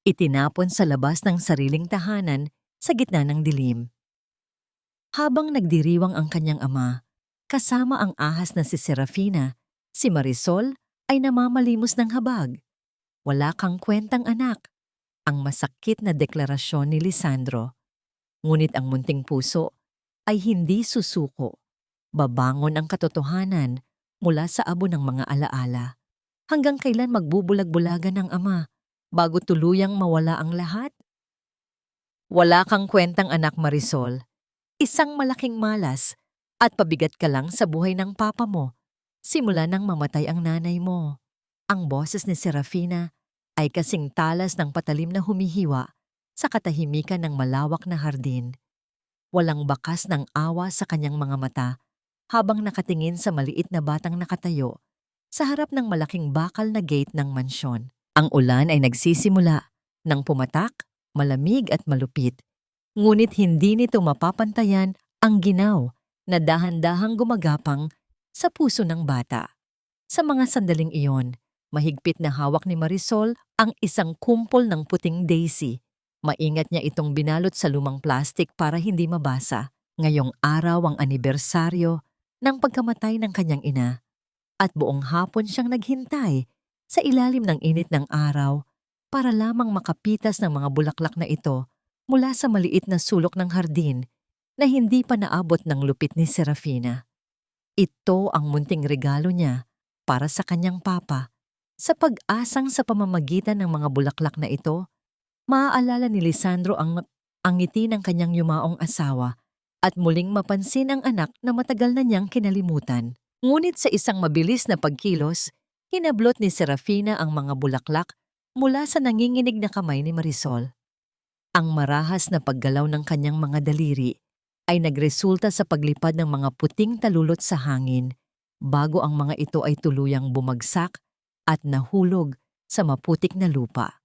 Itinapon sa labas ng sariling tahanan sa gitna ng dilim. Habang nagdiriwang ang kanyang ama, kasama ang ahas na si Serafina, si Marisol ay namamalimos ng habag. Wala kang kwentang anak, ang masakit na deklarasyon ni Lisandro. Ngunit ang munting puso ay hindi susuko. Babangon ang katotohanan mula sa abo ng mga alaala. Hanggang kailan magbubulag-bulagan ng ama bago tuluyang mawala ang lahat? Wala kang kwentang anak, Marisol. Isang malaking malas at pabigat ka lang sa buhay ng papa mo. Simula nang mamatay ang nanay mo. Ang boses ni Serafina ay kasing talas ng patalim na humihiwa sa katahimikan ng malawak na hardin. Walang bakas ng awa sa kanyang mga mata habang nakatingin sa maliit na batang nakatayo sa harap ng malaking bakal na gate ng mansyon. Ang ulan ay nagsisimula nang pumatak, malamig at malupit. Ngunit hindi nito mapapantayan ang ginaw na dahan-dahang gumagapang sa puso ng bata. Sa mga sandaling iyon, mahigpit na hawak ni Marisol ang isang kumpol ng puting daisy. Maingat niya itong binalot sa lumang plastik para hindi mabasa. Ngayong araw ang anibersaryo ng pagkamatay ng kanyang ina. At buong hapon siyang naghintay sa ilalim ng init ng araw para lamang makapitas ng mga bulaklak na ito mula sa maliit na sulok ng hardin na hindi pa naabot ng lupit ni Serafina. Ito ang munting regalo niya para sa kanyang papa. Sa pag-asang sa pamamagitan ng mga bulaklak na ito, maaalala ni Lisandro ang ngiti ng kanyang yumaong asawa at muling mapansin ang anak na matagal na niyang kinalimutan. Ngunit sa isang mabilis na pagkilos, hinablot ni Serafina ang mga bulaklak mula sa nanginginig na kamay ni Marisol. Ang marahas na paggalaw ng kanyang mga daliri ay nagresulta sa paglipad ng mga puting talulot sa hangin bago ang mga ito ay tuluyang bumagsak at nahulog sa maputik na lupa.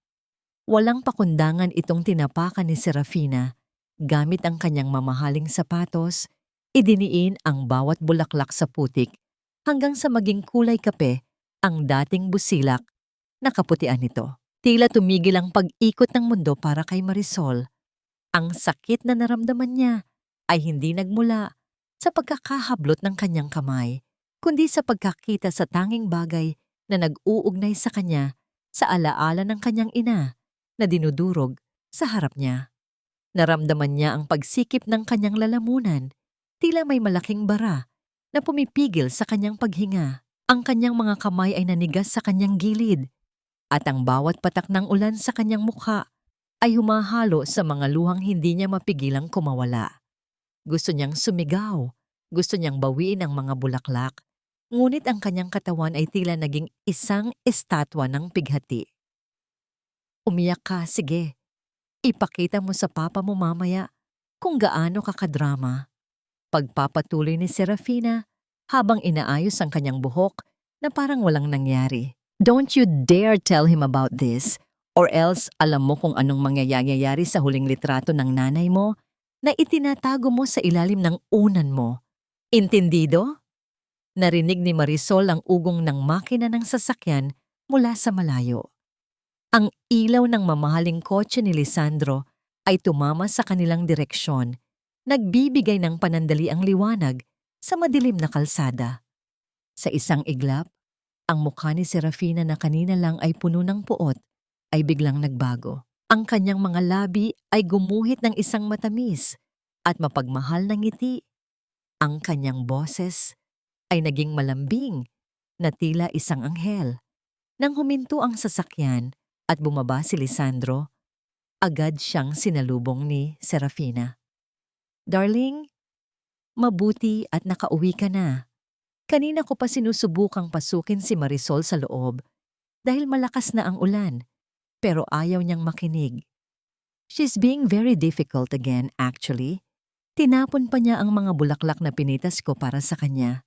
Walang pakundangan itong tinapakan ni Serafina. Gamit ang kanyang mamahaling sapatos, idiniin ang bawat bulaklak sa putik hanggang sa maging kulay kape ang dating busilak na kaputian nito. Tila tumigil ang pag-ikot ng mundo para kay Marisol. Ang sakit na naramdaman niya ay hindi nagmula sa pagkakahablot ng kanyang kamay, kundi sa pagkakita sa tanging bagay na nag-uugnay sa kanya sa alaala ng kanyang ina na dinudurog sa harap niya. Naramdaman niya ang pagsikip ng kanyang lalamunan, tila may malaking bara na pumipigil sa kanyang paghinga. Ang kanyang mga kamay ay nanigas sa kanyang gilid, at ang bawat patak ng ulan sa kanyang mukha ay humahalo sa mga luhang hindi niya mapigilang kumawala. Gusto niyang sumigaw, gusto niyang bawiin ang mga bulaklak, ngunit ang kanyang katawan ay tila naging isang estatwa ng pighati. Umiyak ka, sige. Ipakita mo sa papa mo mamaya kung gaano ka kadrama. Pagpapatuloy ni Serafina habang inaayos ang kanyang buhok na parang walang nangyari. Don't you dare tell him about this, or else alam mo kung anong mangyayari sa huling litrato ng nanay mo na itinatago mo sa ilalim ng unan mo. Intindido? Narinig ni Marisol ang ugong ng makina ng sasakyan mula sa malayo. Ang ilaw ng mamahaling kotse ni Lisandro ay tumama sa kanilang direksyon, nagbibigay ng panandaliang liwanag sa madilim na kalsada. Sa isang iglap, ang mukha ni Serafina na kanina lang ay puno ng puot ay biglang nagbago. Ang kanyang mga labi ay gumuhit ng isang matamis at mapagmahal na ngiti. Ang kanyang boses ay naging malambing na tila isang anghel. Nang huminto ang sasakyan at bumaba si Lisandro, agad siyang sinalubong ni Serafina. Darling, mabuti at nakauwi ka na. Kanina ko pa sinusubukang pasukin si Marisol sa loob dahil malakas na ang ulan, pero ayaw niyang makinig. She's being very difficult again, actually. Tinapon pa niya ang mga bulaklak na pinitas ko para sa kanya.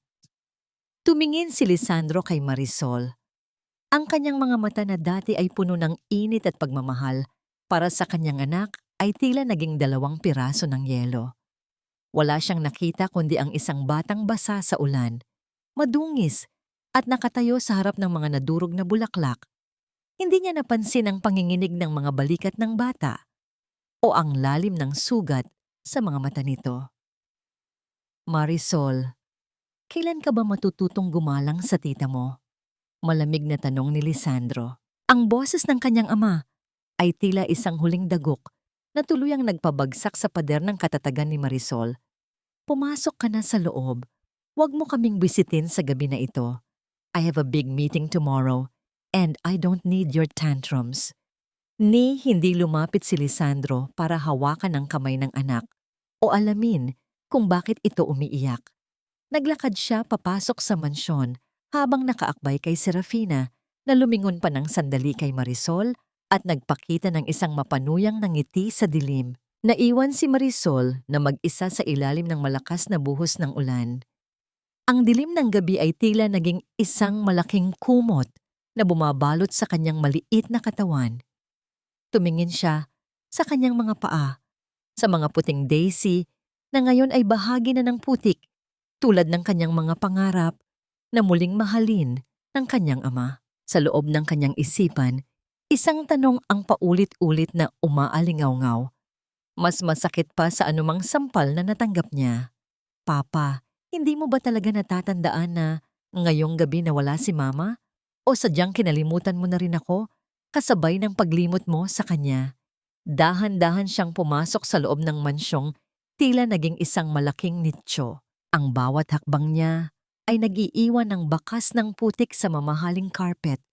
Tumingin si Lisandro kay Marisol. Ang kanyang mga mata na dati ay puno ng init at pagmamahal para sa kanyang anak ay tila naging 2 piraso ng yelo. Wala siyang nakita kundi ang isang batang basa sa ulan, madungis at nakatayo sa harap ng mga nadurog na bulaklak. Hindi niya napansin ang panginginig ng mga balikat ng bata o ang lalim ng sugat sa mga mata nito. Marisol, kailan ka ba matututong gumalang sa tita mo? Malamig na tanong ni Lisandro. Ang boses ng kanyang ama ay tila isang huling dagok na tuluyang nagpabagsak sa pader ng katatagan ni Marisol. Pumasok ka na sa loob. Huwag mo kaming bisitin sa gabi na ito. I have a big meeting tomorrow and I don't need your tantrums. Ni hindi lumapit si Lisandro para hawakan ang kamay ng anak o alamin kung bakit ito umiiyak. Naglakad siya papasok sa mansyon habang nakaakbay kay Serafina na lumingon pa ng sandali kay Marisol at nagpakita ng isang mapanuyang na ngiti sa dilim. Naiwan si Marisol na mag-isa sa ilalim ng malakas na buhos ng ulan. Ang dilim ng gabi ay tila naging isang malaking kumot na bumabalot sa kanyang maliit na katawan. Tumingin siya sa kanyang mga paa, sa mga puting daisy na ngayon ay bahagi na ng putik tulad ng kanyang mga pangarap na muling mahalin ng kanyang ama. Sa loob ng kanyang isipan, isang tanong ang paulit-ulit na umaalingaw-ngaw. Mas masakit pa sa anumang sampal na natanggap niya. Papa, hindi mo ba talaga natatandaan na ngayong gabi nawala si Mama? O sadyang kinalimutan mo na rin ako kasabay ng paglimot mo sa kanya? Dahan-dahan siyang pumasok sa loob ng mansyong tila naging isang malaking nicho. Ang bawat hakbang niya ay nag-iiwan ng bakas ng putik sa mamahaling carpet.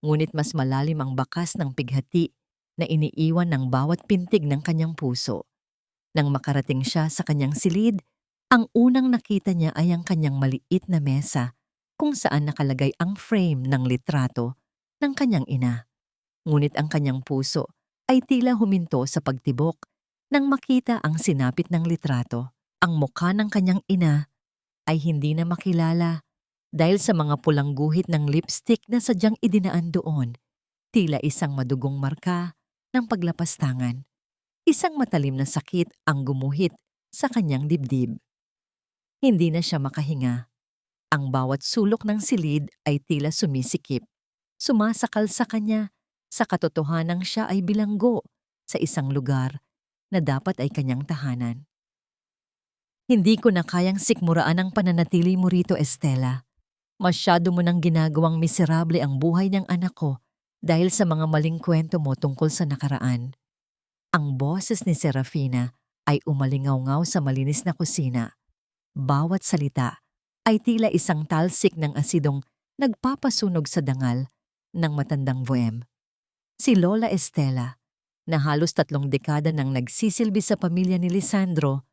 Ngunit mas malalim ang bakas ng pighati na iniiwan ng bawat pintig ng kanyang puso. Nang makarating siya sa kanyang silid, ang unang nakita niya ay ang kanyang maliit na mesa kung saan nakalagay ang frame ng litrato ng kanyang ina. Ngunit ang kanyang puso ay tila huminto sa pagtibok nang makita ang sinapit ng litrato. Ang mukha ng kanyang ina ay hindi na makilala dahil sa mga pulang guhit ng lipstick na sadyang idinaan doon. Tila isang madugong marka ng paglapastangan. Isang matalim na sakit ang gumuhit sa kanyang dibdib. Hindi na siya makahinga. Ang bawat sulok ng silid ay tila sumisikip. Sumasakal sa kanya sa katotohanang siya ay bilanggo sa isang lugar na dapat ay kanyang tahanan. Hindi ko na kayang sikmuraan ang pananatili mo rito, Estela. Masyado mo nang ginagawang miserable ang buhay ng anak ko dahil sa mga maling kwento mo tungkol sa nakaraan. Ang boses ni Serafina ay umalingaw-ngaw sa malinis na kusina. Bawat salita ay tila isang talsik ng asidong nagpapasunog sa dangal ng matandang Voem. Si Lola Estela, na halos 3 dekada nang nagsisilbi sa pamilya ni Lisandro,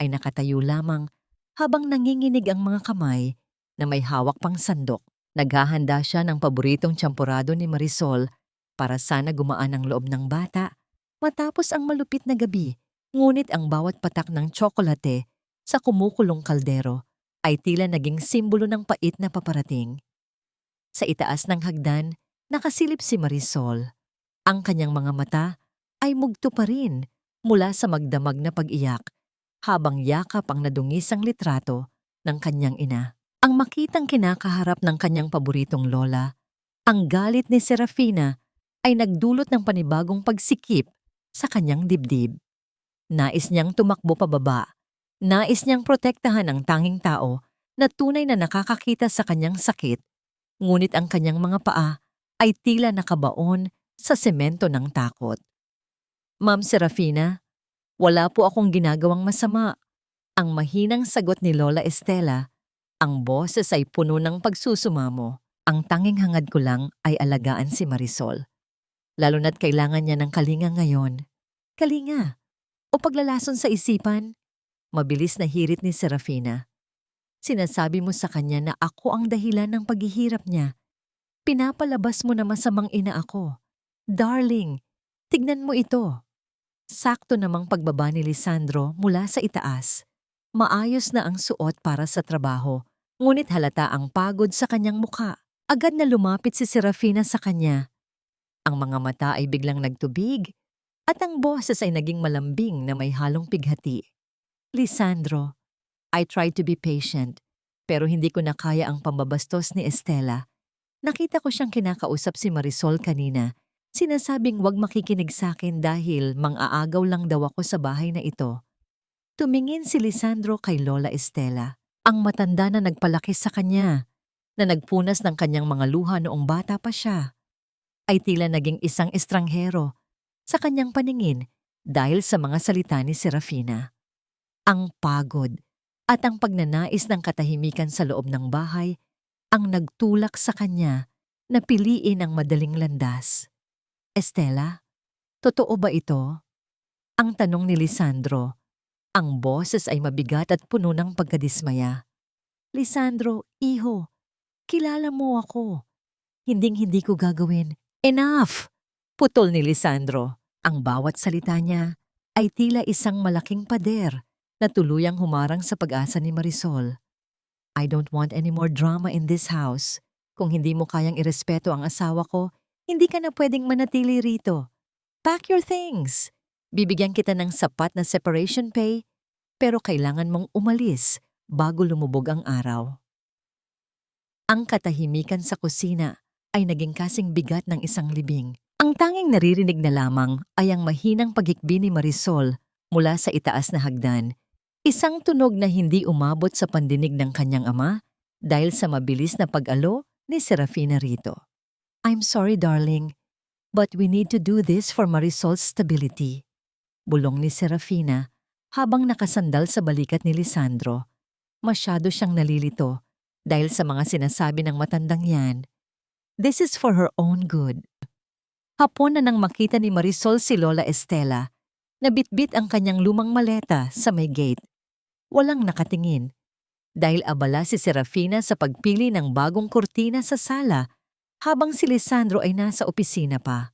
ay nakatayo lamang habang nanginginig ang mga kamay na may hawak pang sandok. Naghahanda siya ng paboritong tsampurado ni Marisol para sana gumaan ang loob ng bata matapos ang malupit na gabi. Ngunit ang bawat patak ng tsokolate sa kumukulong kaldero ay tila naging simbolo ng pait na paparating. Sa itaas ng hagdan, nakasilip si Marisol. Ang kanyang mga mata ay mugto pa rin mula sa magdamag na pag-iyak habang yakap ang nadungisang litrato ng kanyang ina. Ang makitang kinakaharap ng kanyang paboritong lola, ang galit ni Serafina ay nagdulot ng panibagong pagsikip sa kanyang dibdib. Nais niyang tumakbo pababa. Nais niyang protektahan ang tanging tao na tunay na nakakakita sa kanyang sakit, ngunit ang kanyang mga paa ay tila nakabaon sa semento ng takot. Ma'am Serafina, wala po akong ginagawang masama. Ang mahinang sagot ni Lola Estela, ang boses ay puno ng pagsusumamo. Ang tanging hangad ko lang ay alagaan si Marisol. Lalo na't kailangan niya ng kalinga ngayon. Kalinga o paglalason sa isipan? Mabilis na hirit ni Serafina. Sinasabi mo sa kanya na ako ang dahilan ng paghihirap niya. Pinapalabas mo na masamang ina ako. Darling, tignan mo ito. Sakto namang pagbaba ni Lisandro mula sa itaas. Maayos na ang suot para sa trabaho, ngunit halata ang pagod sa kanyang mukha. Agad na lumapit si Serafina sa kanya. Ang mga mata ay biglang nagtubig at ang boses ay naging malambing na may halong pighati. Lisandro, I tried to be patient, pero hindi ko na kaya ang pambabastos ni Estela. Nakita ko siyang kinakausap si Marisol kanina. Sinasabing wag makikinig sa akin dahil mang-aagaw lang daw ako sa bahay na ito. Tumingin si Lisandro kay Lola Estela, ang matanda na nagpalaki sa kanya, na nagpunas ng kanyang mga luha noong bata pa siya. Ay tila naging isang estranghero sa kanyang paningin dahil sa mga salita ni Serafina. Ang pagod at ang pagnanais ng katahimikan sa loob ng bahay ang nagtulak sa kanya na piliin ang madaling landas. Estela, totoo ba ito? Ang tanong ni Lisandro. Ang boses ay mabigat at puno ng pagkadismaya. Lisandro, iho, kilala mo ako. Hinding-hindi ko gagawin. Enough! Putol ni Lisandro. Ang bawat salita niya ay tila isang malaking pader na tuluyang humarang sa pag-asa ni Marisol. I don't want any more drama in this house. Kung hindi mo kayang irespeto ang asawa ko, hindi ka na pwedeng manatili rito. Pack your things. Bibigyan kita ng sapat na separation pay, pero kailangan mong umalis bago lumubog ang araw. Ang katahimikan sa kusina ay naging kasing bigat ng isang libing. Ang tanging naririnig na lamang ay ang mahinang paghikbi ni Marisol mula sa itaas na hagdan. Isang tunog na hindi umabot sa pandinig ng kanyang ama dahil sa mabilis na pag-alo ni Serafina rito. I'm sorry, darling, but we need to do this for Marisol's stability. Bulong ni Serafina habang nakasandal sa balikat ni Lisandro. Masyado siyang nalilito dahil sa mga sinasabi ng matandang yan. This is for her own good. Hapon na nang makita ni Marisol si Lola Estela, nabitbit ang kanyang lumang maleta sa may gate. Walang nakatingin dahil abala si Serafina sa pagpili ng bagong kurtina sa sala habang si Lisandro ay nasa opisina pa.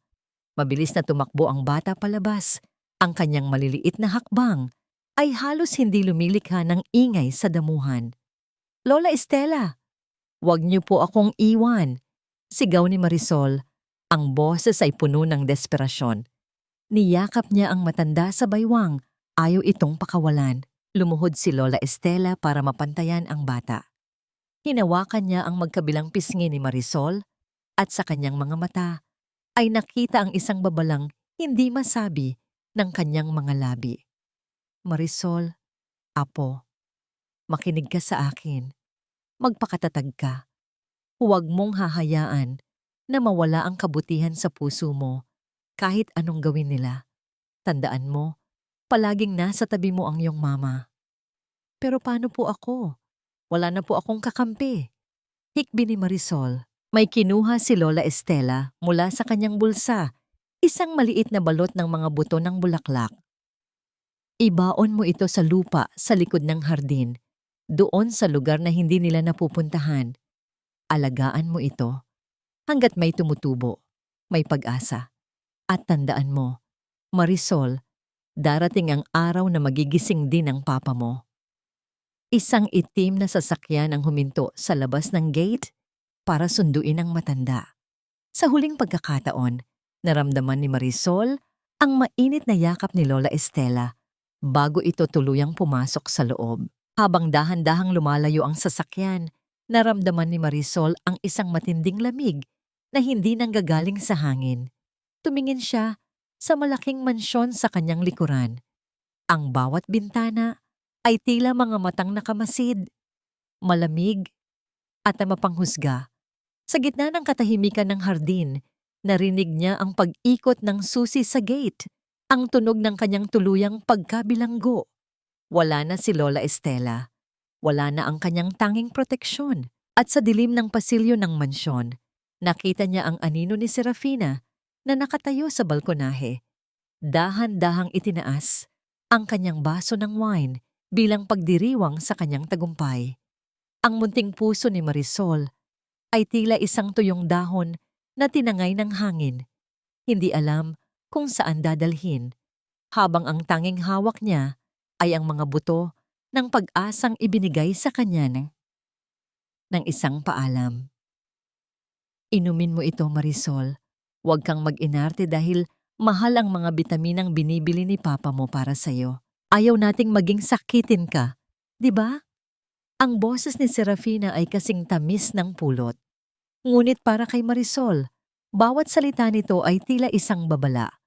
Mabilis na tumakbo ang bata palabas. Ang kanyang maliliit na hakbang ay halos hindi lumilikha ng ingay sa damuhan. Lola Estela, wag niyo po akong iwan. Sigaw ni Marisol. Ang boses ay puno ng desperasyon. Niyakap niya ang matanda sa baywang. Ayaw itong pakawalan. Lumuhod si Lola Estela para mapantayan ang bata. Hinawakan niya ang magkabilang pisngi ni Marisol at sa kanyang mga mata ay nakita ang isang babalang hindi masabi ng kanyang mga labi. Marisol, apo, makinig ka sa akin. Magpakatatag ka. Huwag mong hahayaan na mawala ang kabutihan sa puso mo kahit anong gawin nila. Tandaan mo, palaging nasa tabi mo ang iyong mama. Pero paano po ako? Wala na po akong kakampi. Hikbi ni Marisol. May kinuha si Lola Estela mula sa kanyang bulsa. Isang maliit na balot ng mga buto ng bulaklak. Ibaon mo ito sa lupa sa likod ng hardin, doon sa lugar na hindi nila napupuntahan. Alagaan mo ito hanggat may tumutubo, may pag-asa. At tandaan mo, Marisol, darating ang araw na magigising din ang papa mo. Isang itim na sasakyan ang huminto sa labas ng gate para sunduin ang matanda. Sa huling pagkakataon, naramdaman ni Marisol ang mainit na yakap ni Lola Estela bago ito tuluyang pumasok sa loob. Habang dahan-dahang lumalayo ang sasakyan, naramdaman ni Marisol ang isang matinding lamig na hindi nanggagaling sa hangin. Tumingin siya sa malaking mansyon sa kanyang likuran. Ang bawat bintana ay tila mga matang nakamasid, malamig at mapanghusga. Sa gitna ng katahimikan ng hardin, narinig niya ang pag-ikot ng susi sa gate, ang tunog ng kanyang tuluyang pagkabilanggo. Wala na si Lola Estela. Wala na ang kanyang tanging proteksyon. At sa dilim ng pasilyo ng mansyon, nakita niya ang anino ni Serafina na nakatayo sa balkonahe. Dahan-dahang itinaas ang kanyang baso ng wine bilang pagdiriwang sa kanyang tagumpay. Ang munting puso ni Marisol ay tila isang tuyong dahon na tinangay ng hangin. Hindi alam kung saan dadalhin, habang ang tanging hawak niya ay ang mga buto ng pag-asang ibinigay sa kanya ng isang paalam. Inumin mo ito, Marisol. Huwag kang mag-inarte dahil mahal ang mga bitaminang binibili ni Papa mo para sa'yo. Ayaw nating maging sakitin ka, di ba? Ang boses ni Serafina ay kasing tamis ng pulot. Ngunit para kay Marisol, bawat salita nito ay tila isang babala.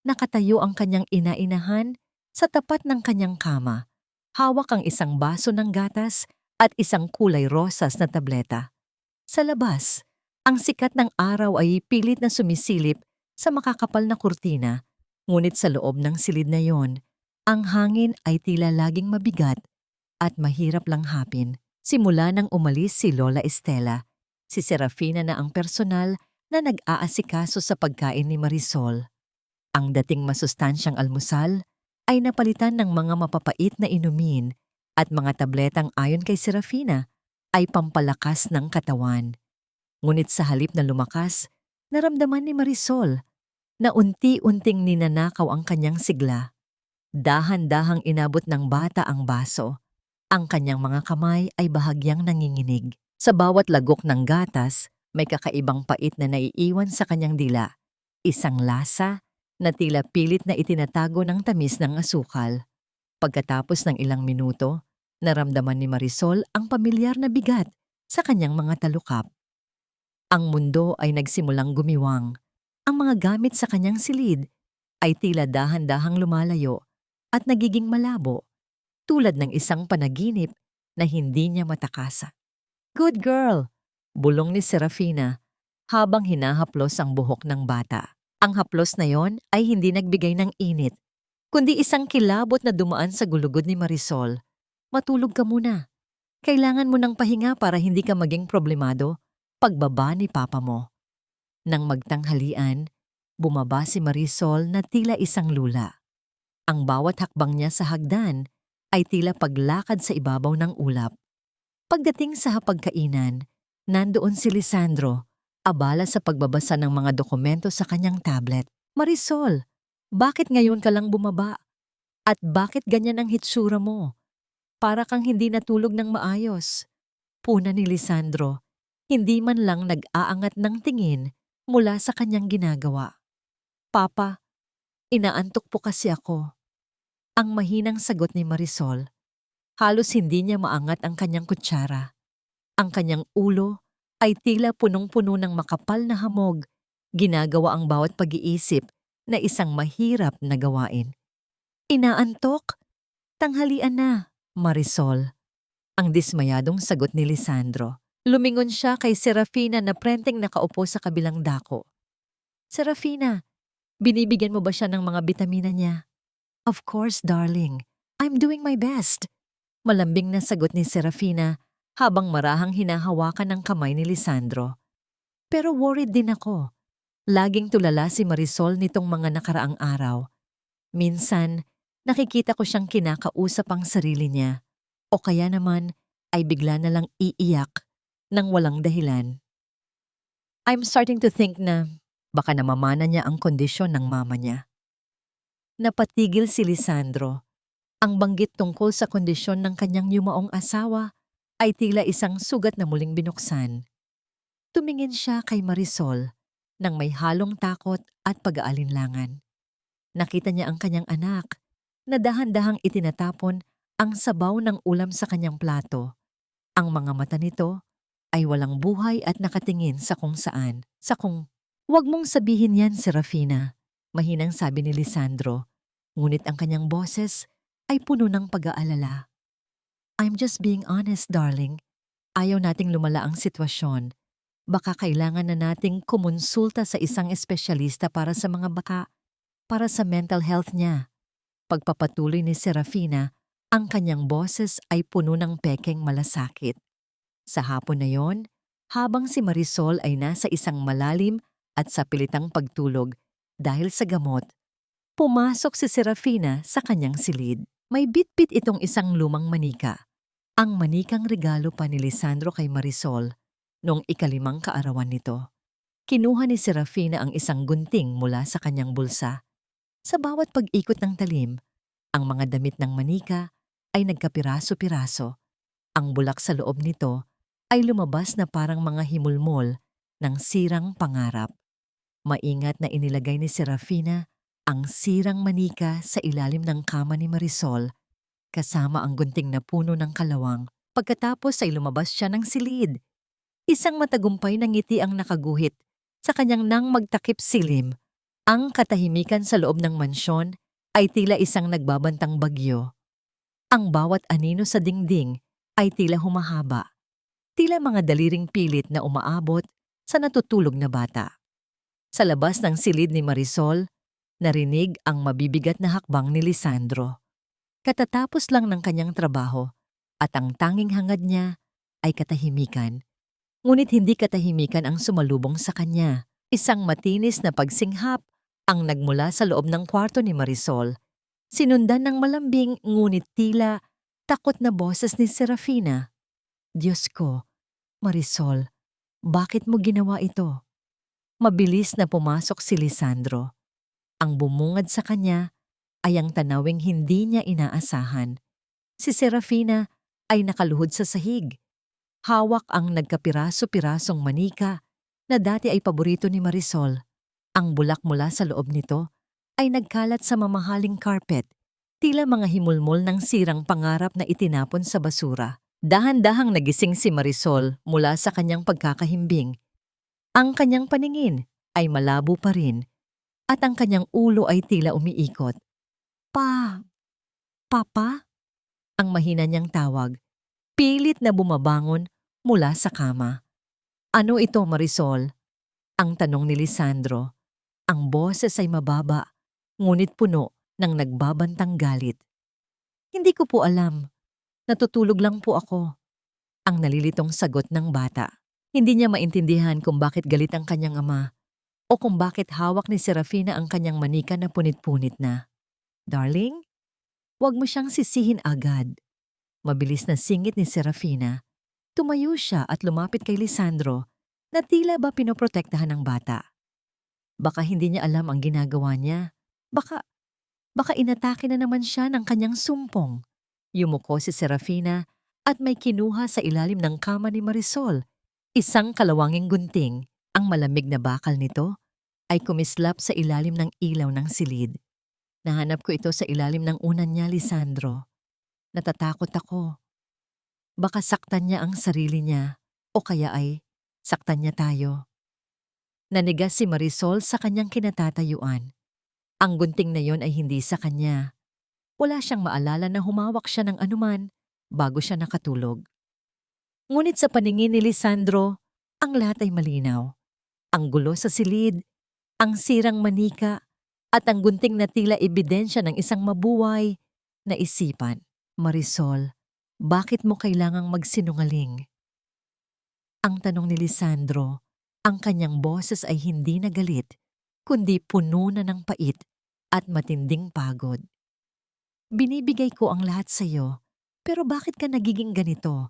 Nakatayo ang kanyang ina-inahan sa tapat ng kanyang kama. Hawak ang isang baso ng gatas at isang kulay rosas na tableta. Sa labas, ang sikat ng araw ay pilit na sumisilip sa makakapal na kurtina, ngunit sa loob ng silid na yon, ang hangin ay tila laging mabigat at mahirap lang hapin. Simula nang umalis si Lola Estela, si Serafina na ang personal na nag-aasikaso sa pagkain ni Marisol. Ang dating masustansyang almusal ay napalitan ng mga mapapait na inumin at mga tabletang ayon kay Serafina ay pampalakas ng katawan. Ngunit sa halip na lumakas, naramdaman ni Marisol na unti-unting ninanakaw ang kanyang sigla. Dahan-dahang inabot ng bata ang baso. Ang kanyang mga kamay ay bahagyang nanginginig. Sa bawat lagok ng gatas, may kakaibang pait na naiiwan sa kanyang dila. Isang lasa na tila pilit na itinatago ng tamis ng asukal. Pagkatapos ng ilang minuto, naramdaman ni Marisol ang pamilyar na bigat sa kanyang mga talukap. Ang mundo ay nagsimulang gumiwang. Ang mga gamit sa kanyang silid ay tila dahan-dahang lumalayo at nagiging malabo, tulad ng isang panaginip na hindi niya matakasa. "Good girl!" bulong ni Serafina habang hinahaplos ang buhok ng bata. Ang haplos na yon ay hindi nagbigay ng init, kundi isang kilabot na dumaan sa gulugod ni Marisol. "Matulog ka muna. Kailangan mo ng pahinga para hindi ka maging problemado pagbaba ni papa mo." Nang magtanghalian, bumaba si Marisol na tila isang lula. Ang bawat hakbang niya sa hagdan ay tila paglakad sa ibabaw ng ulap. Pagdating sa hapagkainan, nandoon si Lisandro, abala sa pagbabasa ng mga dokumento sa kanyang tablet. "Marisol, bakit ngayon ka lang bumaba? At bakit ganyan ang hitsura mo? Para kang hindi natulog ng maayos." Puna ni Lisandro, hindi man lang nag-aangat ng tingin mula sa kanyang ginagawa. "Papa, inaantok po kasi ako." Ang mahinang sagot ni Marisol. Halos hindi niya maangat ang kanyang kutsara. Ang kanyang ulo ay tila punong-puno ng makapal na hamog. Ginagawa ang bawat pag-iisip na isang mahirap na gawain. "Inaantok? Tanghalian na, Marisol." Ang dismayadong sagot ni Lisandro. Lumingon siya kay Serafina na prenteng nakaupo sa kabilang dako. "Serafina, binibigyan mo ba siya ng mga bitamina niya?" "Of course, darling. I'm doing my best." Malambing na sagot ni Serafina habang marahang hinahawakan ng kamay ni Lisandro. "Pero worried din ako. Laging tulala si Marisol nitong mga nakaraang araw. Minsan, nakikita ko siyang kinakausap ang sarili niya. O kaya naman ay bigla na lang iiyak nang walang dahilan. I'm starting to think na baka namamana niya ang kondisyon ng mama niya." Napatigil si Lisandro. Ang banggit tungkol sa kondisyon ng kanyang yumaong asawa ay tila isang sugat na muling binuksan. Tumingin siya kay Marisol nang may halong takot at pag-aalinlangan. Nakita niya ang kanyang anak na dahan-dahang itinatapon ang sabaw ng ulam sa kanyang plato. Ang mga mata nito ay walang buhay at nakatingin sa kung saan. "Huwag mong sabihin yan, Serafina," mahinang sabi ni Lisandro. Ngunit ang kanyang boses ay puno ng pag-aalala. "I'm just being honest, darling. Ayaw nating lumala ang sitwasyon. Baka kailangan na nating kumonsulta sa isang espesyalista para sa mental health niya." Pagpapatuloy ni Serafina, ang kanyang boses ay puno ng pekeng malasakit. Sa hapon na yon, habang si Marisol ay nasa isang malalim at sapilitang pagtulog dahil sa gamot, pumasok si Serafina sa kanyang silid. May bitbit itong isang lumang manika. Ang manikang regalo pa ni Lisandro kay Marisol noong ika-5 kaarawan nito. Kinuha ni Serafina ang isang gunting mula sa kanyang bulsa. Sa bawat pag-ikot ng talim, ang mga damit ng manika ay nagkapiraso-piraso. Ang bulak sa loob nito ay lumabas na parang mga himulmol ng sirang pangarap. Maingat na inilagay ni Serafina ang sirang manika sa ilalim ng kama ni Marisol, kasama ang gunting na puno ng kalawang. Pagkatapos ay lumabas siya ng silid. Isang matagumpay na ngiti ang nakaguhit sa kanyang nang magtakip silim. Ang katahimikan sa loob ng mansyon ay tila isang nagbabantang bagyo. Ang bawat anino sa dingding ay tila humahaba. Tila mga daliring pilit na umaabot sa natutulog na bata. Sa labas ng silid ni Marisol, narinig ang mabibigat na hakbang ni Lisandro. Katatapos lang ng kanyang trabaho at ang tanging hangad niya ay katahimikan. Ngunit hindi katahimikan ang sumalubong sa kanya. Isang matinis na pagsinghap ang nagmula sa loob ng kwarto ni Marisol. Sinundan ng malambing ngunit tila takot na boses ni Serafina. Diyos ko, Marisol, bakit mo ginawa ito? Mabilis na pumasok si Lisandro. Ang bumungad sa kanya ay ang tanawing hindi niya inaasahan. Si Serafina ay nakaluhod sa sahig. Hawak ang nagkapiraso-pirasong manika na dati ay paborito ni Marisol. Ang bulak mula sa loob nito ay nagkalat sa mamahaling carpet, tila mga himulmol ng sirang pangarap na itinapon sa basura. Dahan-dahang nagising si Marisol mula sa kanyang pagkakahimbing. Ang kanyang paningin ay malabo pa rin at ang kanyang ulo ay tila umiikot. Papa? Ang mahina niyang tawag. Pilit na bumabangon mula sa kama. Ano ito, Marisol? Ang tanong ni Lisandro. Ang boses ay mababa, ngunit puno ng nagbabantang galit. Hindi ko po alam. Natutulog lang po ako. Ang nalilitong sagot ng bata. Hindi niya maintindihan kung bakit galit ang kanyang ama o kung bakit hawak ni Serafina ang kanyang manika na punit-punit na. Darling, huwag mo siyang sisihin agad. Mabilis na singit ni Serafina. Tumayo siya at lumapit kay Lisandro na tila ba pinoprotektahan ng bata. Baka hindi niya alam ang ginagawa niya. Baka inatake na naman siya ng kanyang sumpong. Yumuko si Serafina at may kinuha sa ilalim ng kama ni Marisol. Isang kalawanging gunting. Ang malamig na bakal nito ay kumislap sa ilalim ng ilaw ng silid. Nahanap ko ito sa ilalim ng unan niya, Lisandro. Natatakot ako. Baka saktan niya ang sarili niya o kaya ay saktan niya tayo. Nanigas si Marisol sa kanyang kinatatayuan. Ang gunting na yon ay hindi sa kanya. Wala siyang maalala na humawak siya ng anuman bago siya nakatulog. Ngunit sa paningin ni Lisandro, ang lahat ay malinaw. Ang gulo sa silid, ang sirang manika, at ang gunting na tila ebidensya ng isang mabuhay na isipan. Marisol, bakit mo kailangang magsinungaling? Ang tanong ni Lisandro, ang kanyang boses ay hindi na galit, kundi puno na ng pait at matinding pagod. Binibigay ko ang lahat sa iyo, pero bakit ka nagiging ganito?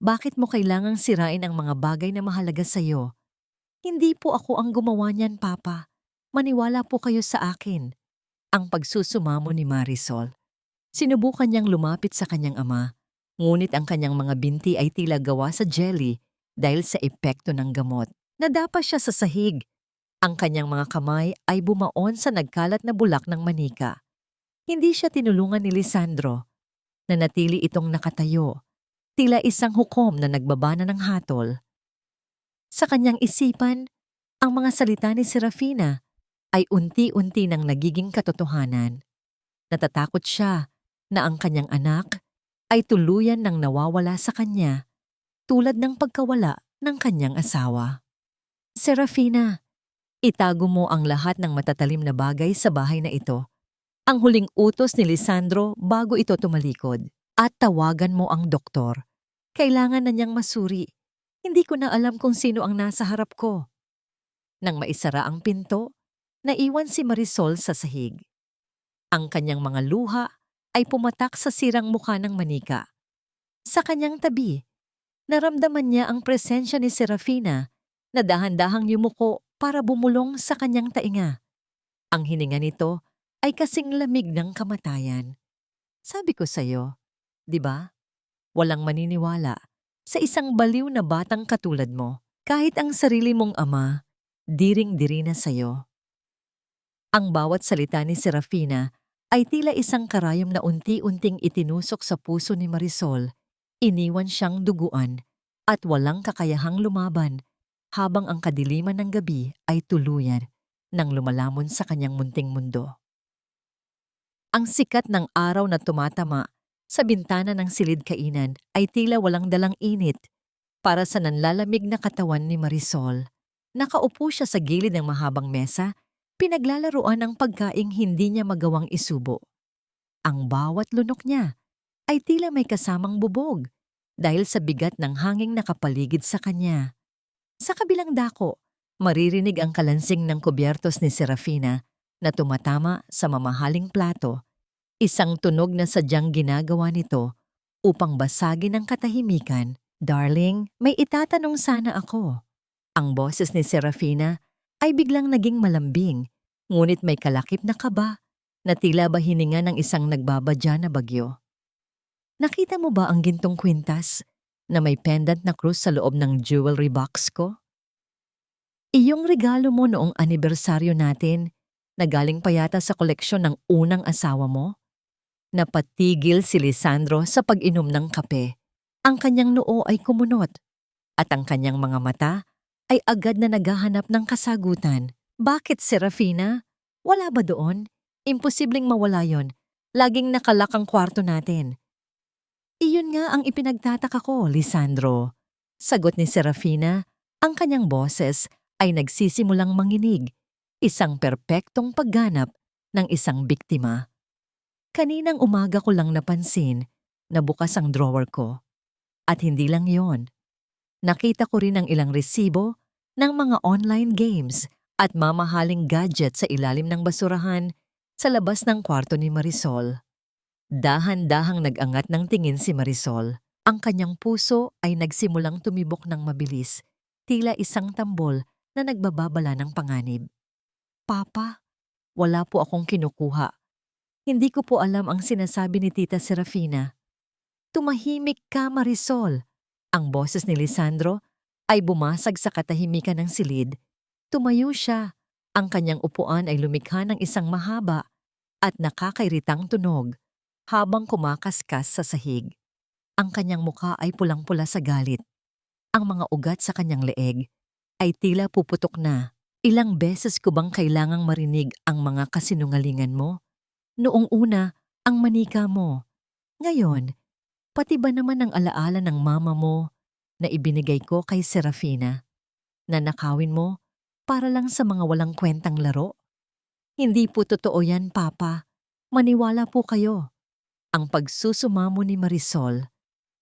Bakit mo kailangang sirain ang mga bagay na mahalaga sa iyo? Hindi po ako ang gumawa niyan, Papa. Maniwala po kayo sa akin. Ang pagsusumamo ni Marisol. Sinubukan niyang lumapit sa kanyang ama, ngunit ang kanyang mga binti ay tila gawa sa jelly dahil sa epekto ng gamot. Nadapa siya sa sahig. Ang kanyang mga kamay ay bumaon sa nagkalat na bulak ng manika. Hindi siya tinulungan ni Lisandro. Nanatili itong nakatayo, tila isang hukom na nagbabana ng hatol. Sa kanyang isipan, ang mga salita ni Serafina ay unti-unti nang nagiging katotohanan. Natatakot siya na ang kanyang anak ay tuluyan nang nawawala sa kanya, tulad ng pagkawala ng kanyang asawa. Serafina, itago mo ang lahat ng matatalim na bagay sa bahay na ito. Ang huling utos ni Lisandro bago ito tumalikod. At tawagan mo ang doktor. Kailangan na niyang masuri. Hindi ko na alam kung sino ang nasa harap ko. Nang maisara ang pinto, naiwan si Marisol sa sahig. Ang kanyang mga luha ay pumatak sa sirang mukha ng manika. Sa kanyang tabi, naramdaman niya ang presensya ni Serafina na dahan-dahang yumuko para bumulong sa kanyang tainga. Ang hininga nito ay kasing lamig ng kamatayan. Sabi ko sa'yo, di ba? Walang maniniwala sa isang baliw na batang katulad mo, kahit ang sarili mong ama, diring-diri na sa'yo. Ang bawat salita ni Serafina ay tila isang karayom na unti-unting itinusok sa puso ni Marisol. Iniwan siyang duguan at walang kakayahang lumaban habang ang kadiliman ng gabi ay tuluyan nang lumalamon sa kanyang munting mundo. Ang sikat ng araw na tumatama sa bintana ng silid-kainan ay tila walang dalang init para sa nanlalamig na katawan ni Marisol. Nakaupo siya sa gilid ng mahabang mesa, pinaglalaruan ang pagkaing hindi niya magawang isubo. Ang bawat lunok niya ay tila may kasamang bubog dahil sa bigat ng hanging nakapaligid sa kanya. Sa kabilang dako, maririnig ang kalansing ng kubyertos ni Serafina na tumatama sa mamahaling plato, isang tunog na sadyang ginagawa nito upang basagin ang katahimikan. "Darling, may itatanong sana ako." Ang boses ni Serafina ay biglang naging malambing, ngunit may kalakip na kaba na tila ba hininga ng isang nagbabadya na bagyo. "Nakita mo ba ang gintong kwintas na may pendant na krus sa loob ng jewelry box ko? Iyong regalo mo noong anibersaryo natin na galing pa yata sa koleksyon ng unang asawa mo?" Napatigil si Lisandro sa pag-inom ng kape. Ang kanyang noo ay kumunot at ang kanyang mga mata ay agad na naghahanap ng kasagutan. "Bakit, Serafina? Wala ba doon? Imposibleng mawala yon. Laging nakalak ang kwarto natin." "Iyon nga ang ipinagtataka ko, Lisandro." Sagot ni Serafina, ang kanyang boses ay nagsisimulang manginig, isang perpektong pagganap ng isang biktima. "Kaninang umaga ko lang napansin na bukas ang drawer ko. At hindi lang yon. Nakita ko rin ang ilang resibo ng mga online games at mamahaling gadget sa ilalim ng basurahan sa labas ng kwarto ni Marisol." Dahan-dahang nag-angat ng tingin si Marisol. Ang kanyang puso ay nagsimulang tumibok ng mabilis, tila isang tambol na nagbababala ng panganib. "Papa, wala po akong kinukuha. Hindi ko po alam ang sinasabi ni Tita Serafina." "Tumahimik ka, Marisol." Ang boses ni Lisandro ay bumasag sa katahimikan ng silid. Tumayo siya. Ang kanyang upuan ay lumikha ng isang mahaba at nakakairitang tunog habang kumakaskas sa sahig. Ang kanyang muka ay pulang-pula sa galit. Ang mga ugat sa kanyang leeg ay tila puputok na. "Ilang beses ko bang kailangang marinig ang mga kasinungalingan mo? Noong una, ang manika mo. Ngayon, pati ba naman ang alaala ng mama mo na ibinigay ko kay Serafina? Nanakawin mo para lang sa mga walang kwentang laro? Hindi po totoo yan, Papa. Maniwala po kayo." Ang pagsusumamo ni Marisol,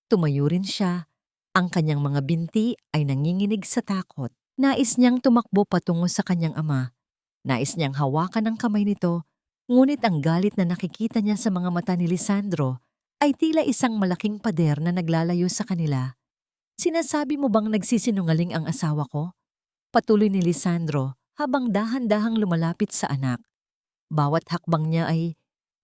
tumayo rin siya. Ang kanyang mga binti ay nanginginig sa takot. Nais niyang tumakbo patungo sa kanyang ama. Nais niyang hawakan ang kamay nito, ngunit ang galit na nakikita niya sa mga mata ni Lisandro ay tila isang malaking pader na naglalayo sa kanila. "Sinasabi mo bang nagsisinungaling ang asawa ko?" Patuloy ni Lisandro habang dahan-dahang lumalapit sa anak. Bawat hakbang niya ay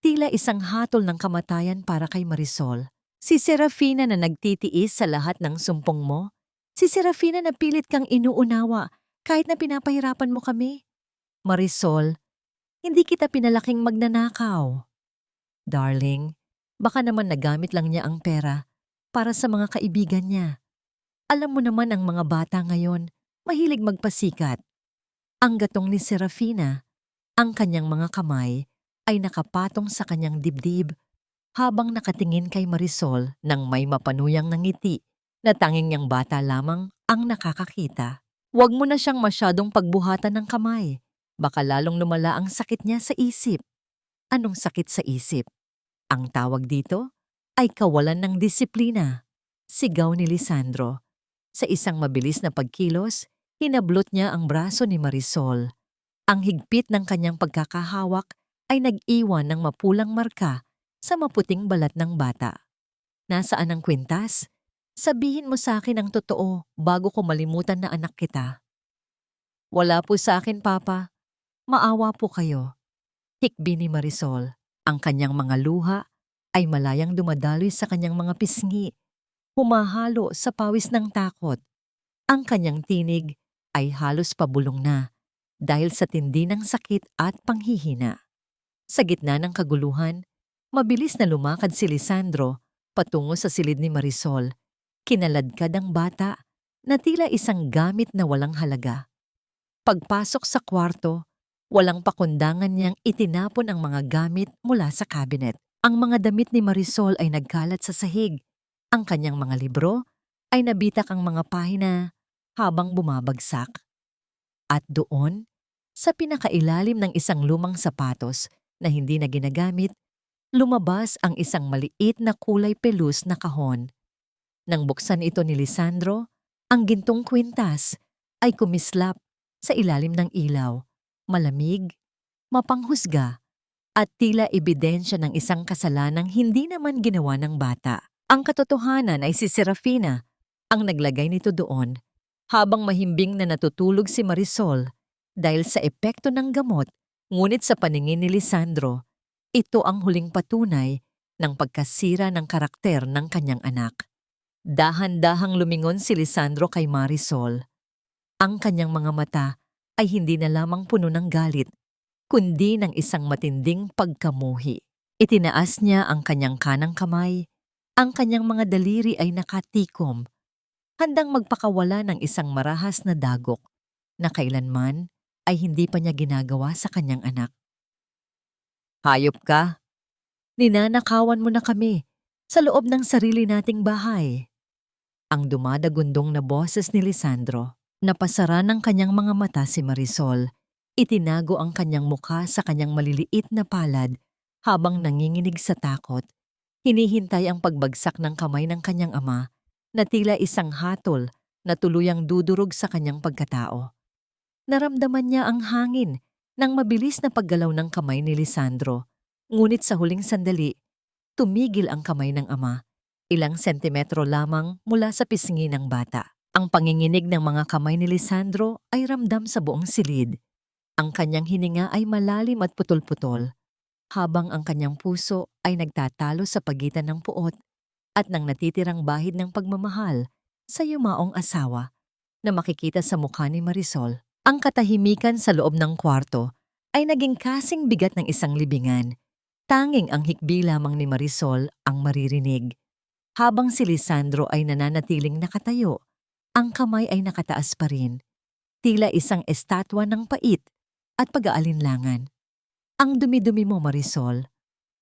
tila isang hatol ng kamatayan para kay Marisol. Si Serafina na nagtitiis sa lahat ng sumpong mo. Si Serafina na pilit kang inuunawa kahit na pinapahirapan mo kami. Marisol, hindi kita pinalaking magnanakaw. Darling, baka naman nagamit lang niya ang pera para sa mga kaibigan niya. Alam mo naman ang mga bata ngayon, mahilig magpasikat. Ang gatong ni Serafina, ang kanyang mga kamay ay nakapatong sa kanyang dibdib habang nakatingin kay Marisol ng may mapanuyang ngiti na tanging niyang bata lamang ang nakakakita. "Huwag mo na siyang masyadong pagbuhatan ng kamay. Baka lalong lumala ang sakit niya sa isip." "Anong sakit sa isip?" "Ang tawag dito ay kawalan ng disiplina." Sigaw ni Lisandro. Sa isang mabilis na pagkilos, hinablot niya ang braso ni Marisol. Ang higpit ng kanyang pagkakahawak ay nag-iwan ng mapulang marka sa maputing balat ng bata. "Nasaan ang kwintas? Sabihin mo sa akin ang totoo bago ko malimutan na anak kita." "Wala po sa akin, Papa. Maawa po kayo." Hikbi ni Marisol. Ang kanyang mga luha ay malayang dumadaloy sa kanyang mga pisngi, humahalo sa pawis ng takot. Ang kanyang tinig ay halos pabulong na dahil sa tindi ng sakit at panghihina. Sa gitna ng kaguluhan, mabilis na lumakad si Lisandro patungo sa silid ni Marisol. Kinaladkad ang bata na tila isang gamit na walang halaga. Pagpasok sa kwarto, walang pakundangan niyang itinapon ang mga gamit mula sa cabinet. Ang mga damit ni Marisol ay nagkalat sa sahig. Ang kanyang mga libro ay nabitak ang mga pahina habang bumabagsak. At doon, sa pinakailalim ng isang lumang sapatos na hindi na ginagamit, lumabas ang isang maliit na kulay pelus na kahon. Nang buksan ito ni Lisandro, ang gintong kwintas ay kumislap sa ilalim ng ilaw, malamig, mapanghusga, at tila ebidensya ng isang kasalanang hindi naman ginawa ng bata. Ang katotohanan ay si Serafina ang naglagay nito doon habang mahimbing na natutulog si Marisol dahil sa epekto ng gamot, ngunit sa paningin ni Lisandro, ito ang huling patunay ng pagkasira ng karakter ng kanyang anak. Dahan-dahang lumingon si Lisandro kay Marisol. Ang kanyang mga mata ay hindi na lamang puno ng galit, kundi ng isang matinding pagkamuhi. Itinaas niya ang kanyang kanang kamay, ang kanyang mga daliri ay nakatikom, handang magpakawala ng isang marahas na dagok na kailanman ay hindi pa niya ginagawa sa kanyang anak. Hayop ka! Ninanakawan mo na kami sa loob ng sarili nating bahay. Ang dumadagundong na boses ni Lisandro. Napasara ng kanyang mga mata si Marisol. Itinago ang kanyang mukha sa kanyang maliliit na palad habang nanginginig sa takot. Hinihintay ang pagbagsak ng kamay ng kanyang ama na tila isang hatol na tuluyang dudurog sa kanyang pagkatao. Naramdaman niya ang hangin ng mabilis na paggalaw ng kamay ni Lisandro. Ngunit sa huling sandali, tumigil ang kamay ng ama, ilang sentimetro lamang mula sa pisngi ng bata. Ang panginginig ng mga kamay ni Lisandro ay ramdam sa buong silid. Ang kanyang hininga ay malalim at putol-putol, habang ang kanyang puso ay nagtatalo sa pagitan ng puot at ng natitirang bahid ng pagmamahal sa yumaong asawa na makikita sa mukha ni Marisol. Ang katahimikan sa loob ng kwarto ay naging kasing bigat ng isang libingan. Tanging ang hikbi lamang ni Marisol ang maririnig. Habang si Lisandro ay nananatiling nakatayo, ang kamay ay nakataas pa rin, tila isang estatwa ng pait at pag-aalinlangan. Ang dumi-dumi mo, Marisol,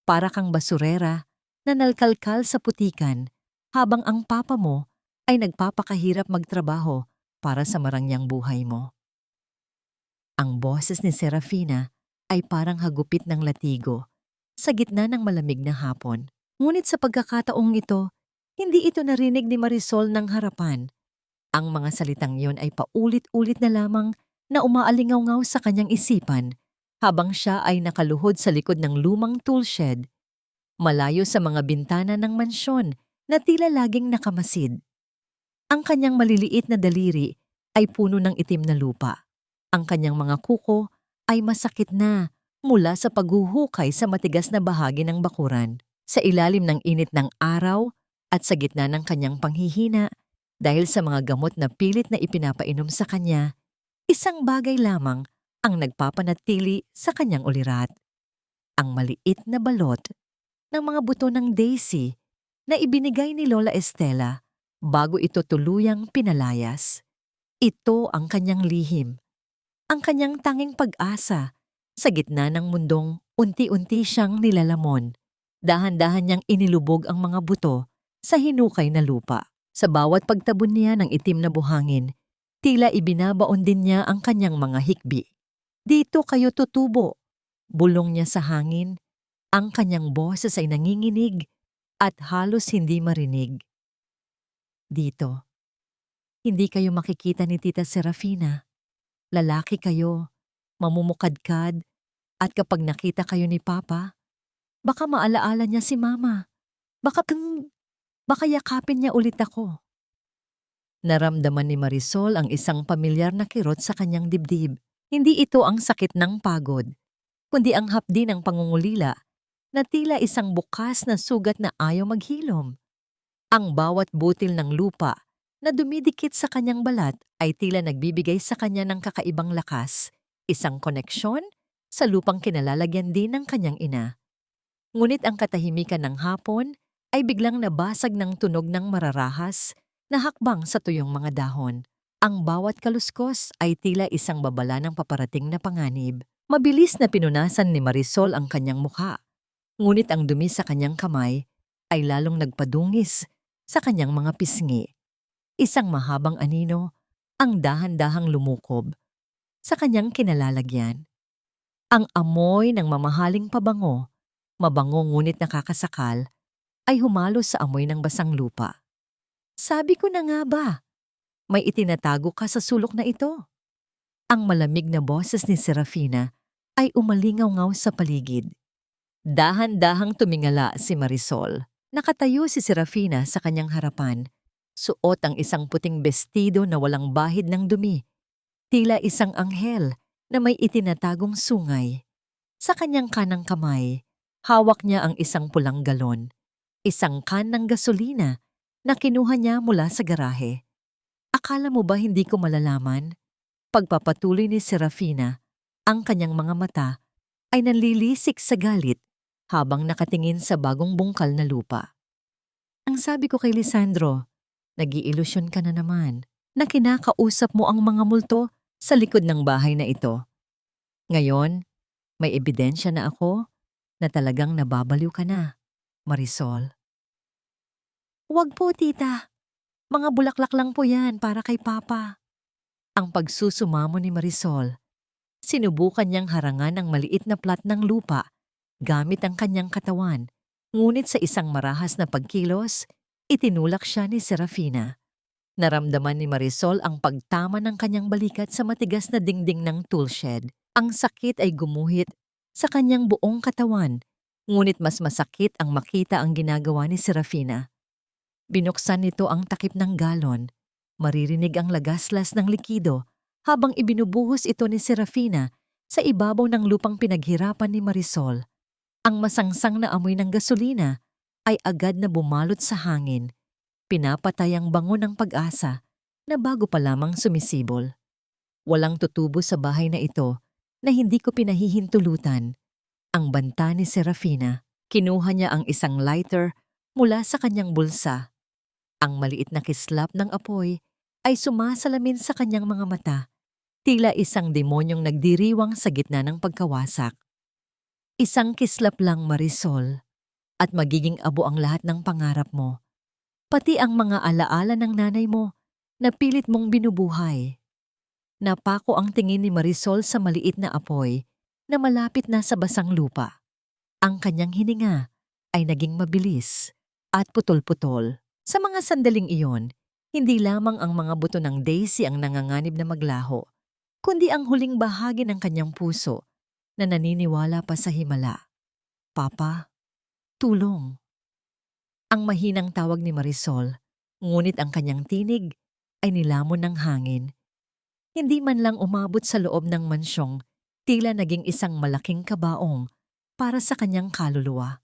para kang basurera na nalkalkal sa putikan habang ang papa mo ay nagpapakahirap magtrabaho para sa marangyang buhay mo. Ang boses ni Serafina ay parang hagupit ng latigo sa gitna ng malamig na hapon. Ngunit sa pagkakataong ito, hindi ito narinig ni Marisol ng harapan. Ang mga salitang yon ay paulit-ulit na lamang na umaalingaw-ngaw sa kanyang isipan habang siya ay nakaluhod sa likod ng lumang toolshed, malayo sa mga bintana ng mansyon na tila laging nakamasid. Ang kanyang maliliit na daliri ay puno ng itim na lupa. Ang kanyang mga kuko ay masakit na mula sa paghuhukay sa matigas na bahagi ng bakuran. Sa ilalim ng init ng araw at sa gitna ng kanyang panghihina, dahil sa mga gamot na pilit na ipinapainom sa kanya, isang bagay lamang ang nagpapanatili sa kanyang ulirat. Ang maliit na balot ng mga buto ng daisy na ibinigay ni Lola Estela bago ito tuluyang pinalayas. Ito ang kanyang lihim, ang kanyang tanging pag-asa sa gitna ng mundong unti-unti siyang nilalamon. Dahan-dahan niyang inilubog ang mga buto sa hinukay na lupa. Sa bawat pagtabon niya ng itim na buhangin, tila ibinabaon din niya ang kanyang mga hikbi. Dito kayo tutubo. Bulong niya sa hangin. Ang kanyang boses ay nanginginig at halos hindi marinig. Dito. Hindi kayo makikita ni Tita Serafina. Lalaki kayo, mamumukadkad, at kapag nakita kayo ni Papa, baka maalaala niya si Mama. Baka yakapin niya ulit ako. Naramdaman ni Marisol ang isang pamilyar na kirot sa kanyang dibdib. Hindi ito ang sakit ng pagod, kundi ang hapdi ng pangungulila na tila isang bukas na sugat na ayaw maghilom. Ang bawat butil ng lupa na dumidikit sa kanyang balat ay tila nagbibigay sa kanya ng kakaibang lakas, isang koneksyon sa lupang kinalalagyan din ng kanyang ina. Ngunit ang katahimikan ng hapon ay biglang nabasag ng tunog ng mararahas nahakbang sa tuyong mga dahon. Ang bawat kaluskos ay tila isang babala ng paparating na panganib. Mabilis na pinunasan ni Marisol ang kanyang mukha, ngunit ang dumi sa kanyang kamay ay lalong nagpadungis sa kanyang mga pisngi. Isang mahabang anino ang dahan-dahang lumukob sa kanyang kinalalagyan. Ang amoy ng mamahaling pabango, mabango ngunit nakakasakal, ay humalo sa amoy ng basang lupa. Sabi ko na nga ba, may itinatago ka sa sulok na ito. Ang malamig na boses ni Serafina ay umalingaw-ngaw sa paligid. Dahan-dahang tumingala si Marisol. Nakatayo si Serafina sa kanyang harapan. Suot ang isang puting bestido na walang bahid ng dumi. Tila isang anghel na may itinatagong sungay. Sa kanyang kanang kamay, hawak niya ang isang pulang galon. Isang can ng gasolina na kinuha niya mula sa garahe. Akala mo ba hindi ko malalaman? Pagpapatuloy ni Serafina, ang kanyang mga mata ay nanlilisik sa galit habang nakatingin sa bagong bungkal na lupa. Ang sabi ko kay Lisandro, nag-iilusyon ka na naman na kinakausap mo ang mga multo sa likod ng bahay na ito. Ngayon, may ebidensya na ako na talagang nababaliw ka na, Marisol. Huwag po, tita. Mga bulaklak lang po yan para kay Papa. Ang pagsusumamo ni Marisol, sinubukan niyang harangan ang maliit na plat ng lupa gamit ang kanyang katawan, ngunit sa isang marahas na pagkilos, itinulak siya ni Serafina. Naramdaman ni Marisol ang pagtama ng kanyang balikat sa matigas na dingding ng toolshed. Ang sakit ay gumuhit sa kanyang buong katawan, ngunit mas masakit ang makita ang ginagawa ni Serafina. Binuksan nito ang takip ng galon. Maririnig ang lagaslas ng likido habang ibinubuhos ito ni Serafina sa ibabaw ng lupang pinaghirapan ni Marisol. Ang masangsang na amoy ng gasolina ay agad na bumalot sa hangin. Pinapatay ang bango ng pag-asa na bago pa lamang sumisibol. Walang tutubo sa bahay na ito na hindi ko pinahihintulutan. Ang banta ni Serafina, kinuha niya ang isang lighter mula sa kanyang bulsa. Ang maliit na kislap ng apoy ay sumasalamin sa kanyang mga mata, tila isang demonyong nagdiriwang sa gitna ng pagkawasak. Isang kislap lang, Marisol, at magiging abo ang lahat ng pangarap mo. Pati ang mga alaala ng nanay mo na pilit mong binubuhay. Napako ang tingin ni Marisol sa maliit na apoy na malapit na sa basang lupa. Ang kanyang hininga ay naging mabilis at putol-putol. Sa mga sandaling iyon, hindi lamang ang mga buto ng Daisy ang nanganganib na maglaho, kundi ang huling bahagi ng kanyang puso na naniniwala pa sa himala. Papa, tulong. Ang mahinang tawag ni Marisol, ngunit ang kanyang tinig ay nilamon ng hangin. Hindi man lang umabot sa loob ng mansyong, tila naging isang malaking kabaong para sa kanyang kaluluwa.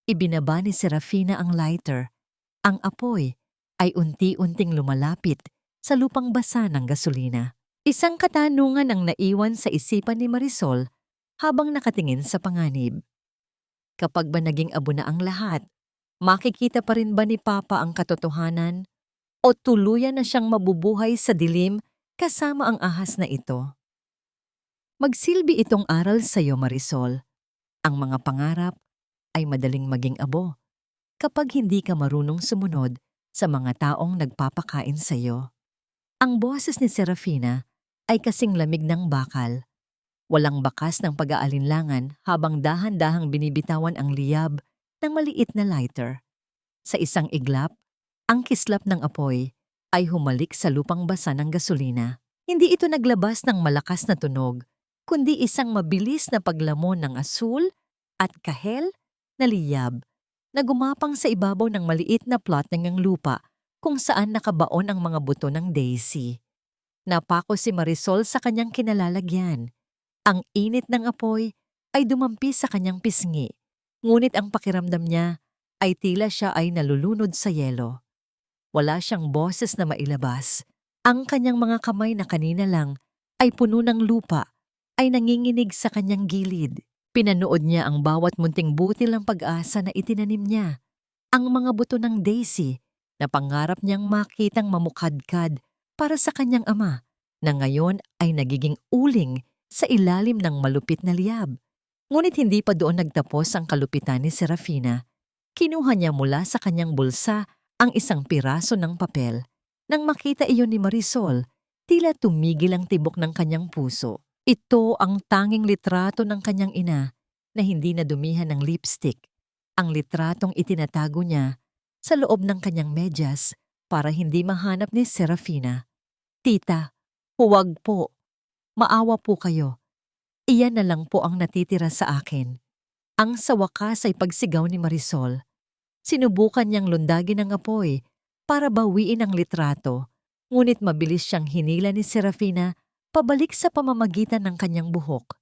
Ibinaba ni Serafina ang lighter. Ang apoy ay unti-unting lumalapit sa lupang basa ng gasolina. Isang katanungan ang naiwan sa isipan ni Marisol habang nakatingin sa panganib. Kapag ba naging abo na ang lahat, makikita pa rin ba ni Papa ang katotohanan o tuluyan na siyang mabubuhay sa dilim kasama ang ahas na ito? Magsilbi itong aral sa iyo, Marisol. Ang mga pangarap ay madaling maging abo kapag hindi ka marunong sumunod sa mga taong nagpapakain sa iyo. Ang boses ni Serafina ay kasing lamig ng bakal. Walang bakas ng pag-aalinlangan habang dahan-dahang binibitawan ang liyab ng maliit na lighter. Sa isang iglap, ang kislap ng apoy ay humalik sa lupang basa ng gasolina. Hindi ito naglabas ng malakas na tunog, kundi isang mabilis na paglamon ng asul at kahel na liyab na gumapang sa ibabaw ng maliit na plot ng lupa kung saan nakabaon ang mga buto ng Daisy. Napako si Marisol sa kanyang kinalalagyan. Ang init ng apoy ay dumampi sa kanyang pisngi, ngunit ang pakiramdam niya ay tila siya ay nalulunod sa yelo. Wala siyang boses na mailabas. Ang kanyang mga kamay na kanina lang ay puno ng lupa ay nanginginig sa kanyang gilid. Pinanood niya ang bawat munting butil ng pag-asa na itinanim niya. Ang mga buto ng Daisy na pangarap niyang makitang mamukadkad para sa kanyang ama na ngayon ay nagiging uling sa ilalim ng malupit na liyab. Ngunit hindi pa doon nagtapos ang kalupitan ni Serafina. Kinuha niya mula sa kanyang bulsa ang isang piraso ng papel. Nang makita iyon ni Marisol, tila tumigil ang tibok ng kanyang puso. Ito ang tanging litrato ng kanyang ina na hindi nadumihan ng lipstick. Ang litratong itinatago niya sa loob ng kanyang medyas para hindi mahanap ni Serafina. Tita, huwag po. Maawa po kayo. Iyan na lang po ang natitira sa akin. Ang sa wakas ay pagsigaw ni Marisol. Sinubukan niyang lundagin ang apoy para bawiin ang litrato, ngunit mabilis siyang hinila ni Serafina pabalik sa pamamagitan ng kanyang buhok.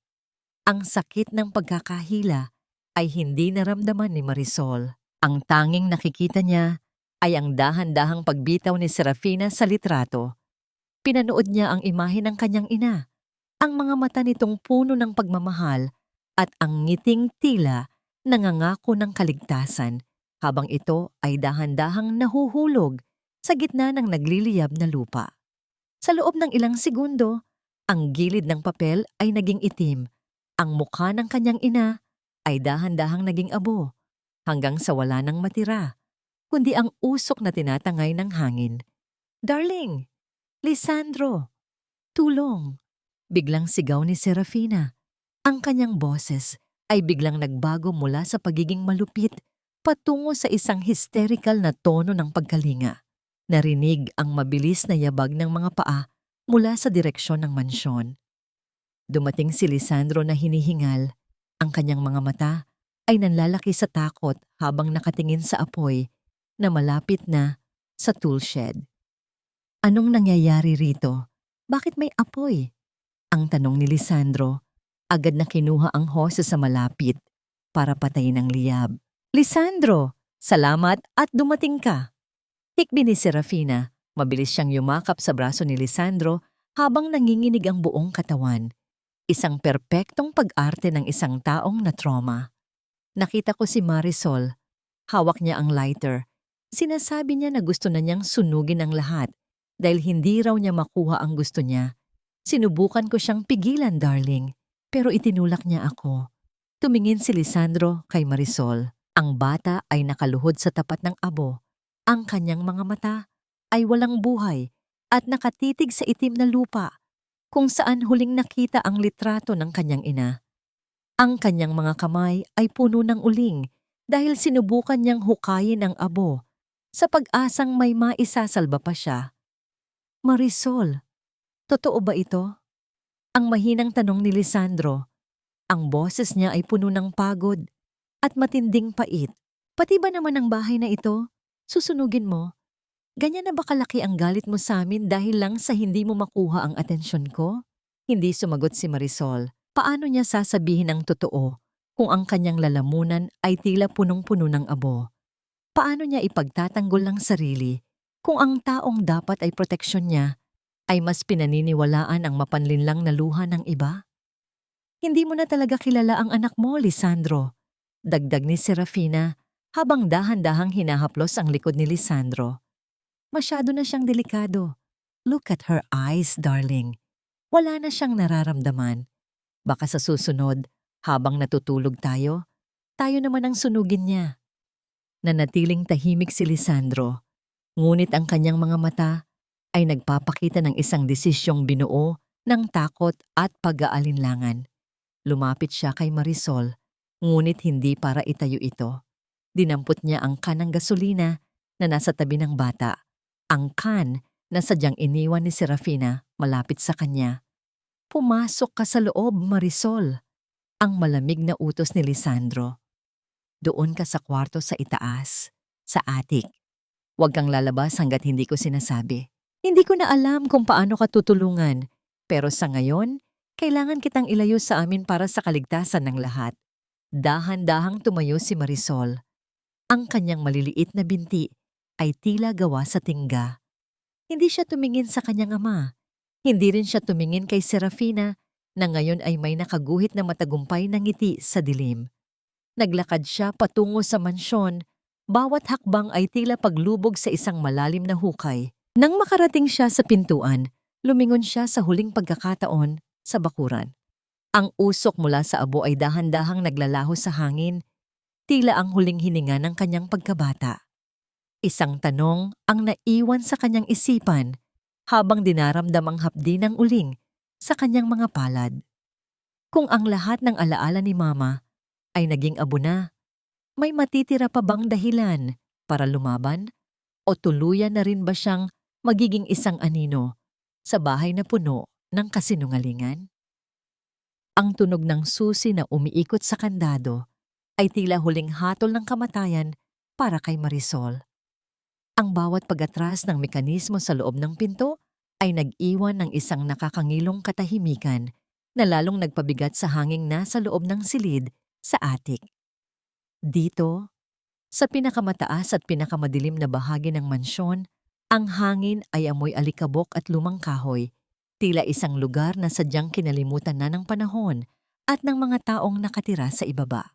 Ang sakit ng pagkakahila ay hindi naramdaman ni Marisol. Ang tanging nakikita niya ay ang dahan-dahang pagbitaw ni Serafina sa litrato. Pinanood niya ang imahe ng kanyang ina, ang mga mata nitong puno ng pagmamahal at ang ngiting tila nangangako ng kaligtasan habang ito ay dahan-dahang nahuhulog sa gitna ng nagliliyab na lupa. Sa loob ng ilang segundo, ang gilid ng papel ay naging itim. Ang mukha ng kanyang ina ay dahan-dahang naging abo hanggang sa wala nang matira, kundi ang usok na tinatangay ng hangin. "Darling! Lisandro! Tulong!" Biglang sigaw ni Serafina. Ang kanyang boses ay biglang nagbago mula sa pagiging malupit patungo sa isang hysterical na tono ng pagkalinga. Narinig ang mabilis na yabag ng mga paa mula sa direksyon ng mansyon. Dumating si Lisandro na hinihingal. Ang kanyang mga mata ay nanlalaki sa takot habang nakatingin sa apoy na malapit na sa tool shed. "Anong nangyayari rito? Bakit may apoy?" Ang tanong ni Lisandro. Agad na kinuha ang hose sa malapit para patayin ang liyab. "Lisandro, salamat at dumating ka." Hikbi ni Serafina. Mabilis siyang yumakap sa braso ni Lisandro habang nanginginig ang buong katawan. Isang perpektong pag-arte ng isang taong na trauma. Nakita ko si Marisol. Hawak niya ang lighter. Sinasabi niya na gusto na niyang sunugin ang lahat dahil hindi raw niya makuha ang gusto niya. Sinubukan ko siyang pigilan, darling, pero itinulak niya ako. Tumingin si Lisandro kay Marisol. Ang bata ay nakaluhod sa tapat ng abo. Ang kanyang mga mata ay walang buhay at nakatitig sa itim na lupa kung saan huling nakita ang litrato ng kanyang ina. Ang kanyang mga kamay ay puno ng uling dahil sinubukan niyang hukayin ang abo sa pag-asang may maisasalba pa siya. "Marisol, totoo ba ito?" Ang mahinang tanong ni Lisandro. Ang boses niya ay puno ng pagod at matinding pait. "Pati ba naman ang bahay na ito? Susunugin mo? Ganyan na ba kalaki ang galit mo sa amin dahil lang sa hindi mo makuha ang atensyon ko?" Hindi sumagot si Marisol. Paano niya sasabihin ang totoo kung ang kanyang lalamunan ay tila punong-puno ng abo? Paano niya ipagtatanggol ang sarili kung ang taong dapat ay proteksyon niya ay mas pinaniniwalaan ang mapanlinlang na luha ng iba? "Hindi mo na talaga kilala ang anak mo, Lisandro," dagdag ni Serafina habang dahan-dahang hinahaplos ang likod ni Lisandro. "Masyado na siyang delikado. Look at her eyes, darling. Wala na siyang nararamdaman. Baka sa susunod, habang natutulog tayo naman ang sunugin niya." Nanatiling tahimik si Lisandro, ngunit ang kanyang mga mata ay nagpapakita ng isang desisyong binuo ng takot at pag-aalinlangan. Lumapit siya kay Marisol, ngunit hindi para itayo ito. Dinampot niya ang can ng gasolina na nasa tabi ng bata, ang can na sadyang iniwan ni Serafina malapit sa kanya. "Pumasok ka sa loob, Marisol," ang malamig na utos ni Lisandro. "Doon ka sa kwarto sa itaas, sa attic. Huwag kang lalabas hanggat hindi ko sinasabi. Hindi ko na alam kung paano ka tutulungan, pero sa ngayon, kailangan kitang ilayo sa amin para sa kaligtasan ng lahat." Dahan-dahang tumayo si Marisol. Ang kanyang maliliit na binti ay tila gawa sa tingga. Hindi siya tumingin sa kanyang ama. Hindi rin siya tumingin kay Serafina na ngayon ay may nakaguhit na matagumpay na ngiti sa dilim. Naglakad siya patungo sa mansyon Bawat hakbang ay tila paglubog sa isang malalim na hukay. Nang makarating siya sa pintuan, lumingon siya sa huling pagkakataon sa bakuran. Ang usok mula sa abo ay dahan-dahang naglalaho sa hangin, tila ang huling hininga ng kanyang pagkabata. Isang tanong ang naiwan sa kanyang isipan habang dinaramdam ang hapdi ng uling sa kanyang mga palad. Kung ang lahat ng alaala ni Mama ay naging abo na, may matitira pa bang dahilan para lumaban? O tuluyan na rin ba siyang magiging isang anino sa bahay na puno ng kasinungalingan? Ang tunog ng susi na umiikot sa kandado ay tila huling hatol ng kamatayan para kay Marisol. Ang bawat pag-atras ng mekanismo sa loob ng pinto ay nag-iwan ng isang nakakangilong katahimikan na lalong nagpabigat sa hanging nasa loob ng silid sa attic. Dito, sa pinakamataas at pinakamadilim na bahagi ng mansyon, ang hangin ay amoy alikabok at lumang kahoy, tila isang lugar na sadyang kinalimutan na ng panahon at ng mga taong nakatira sa ibaba.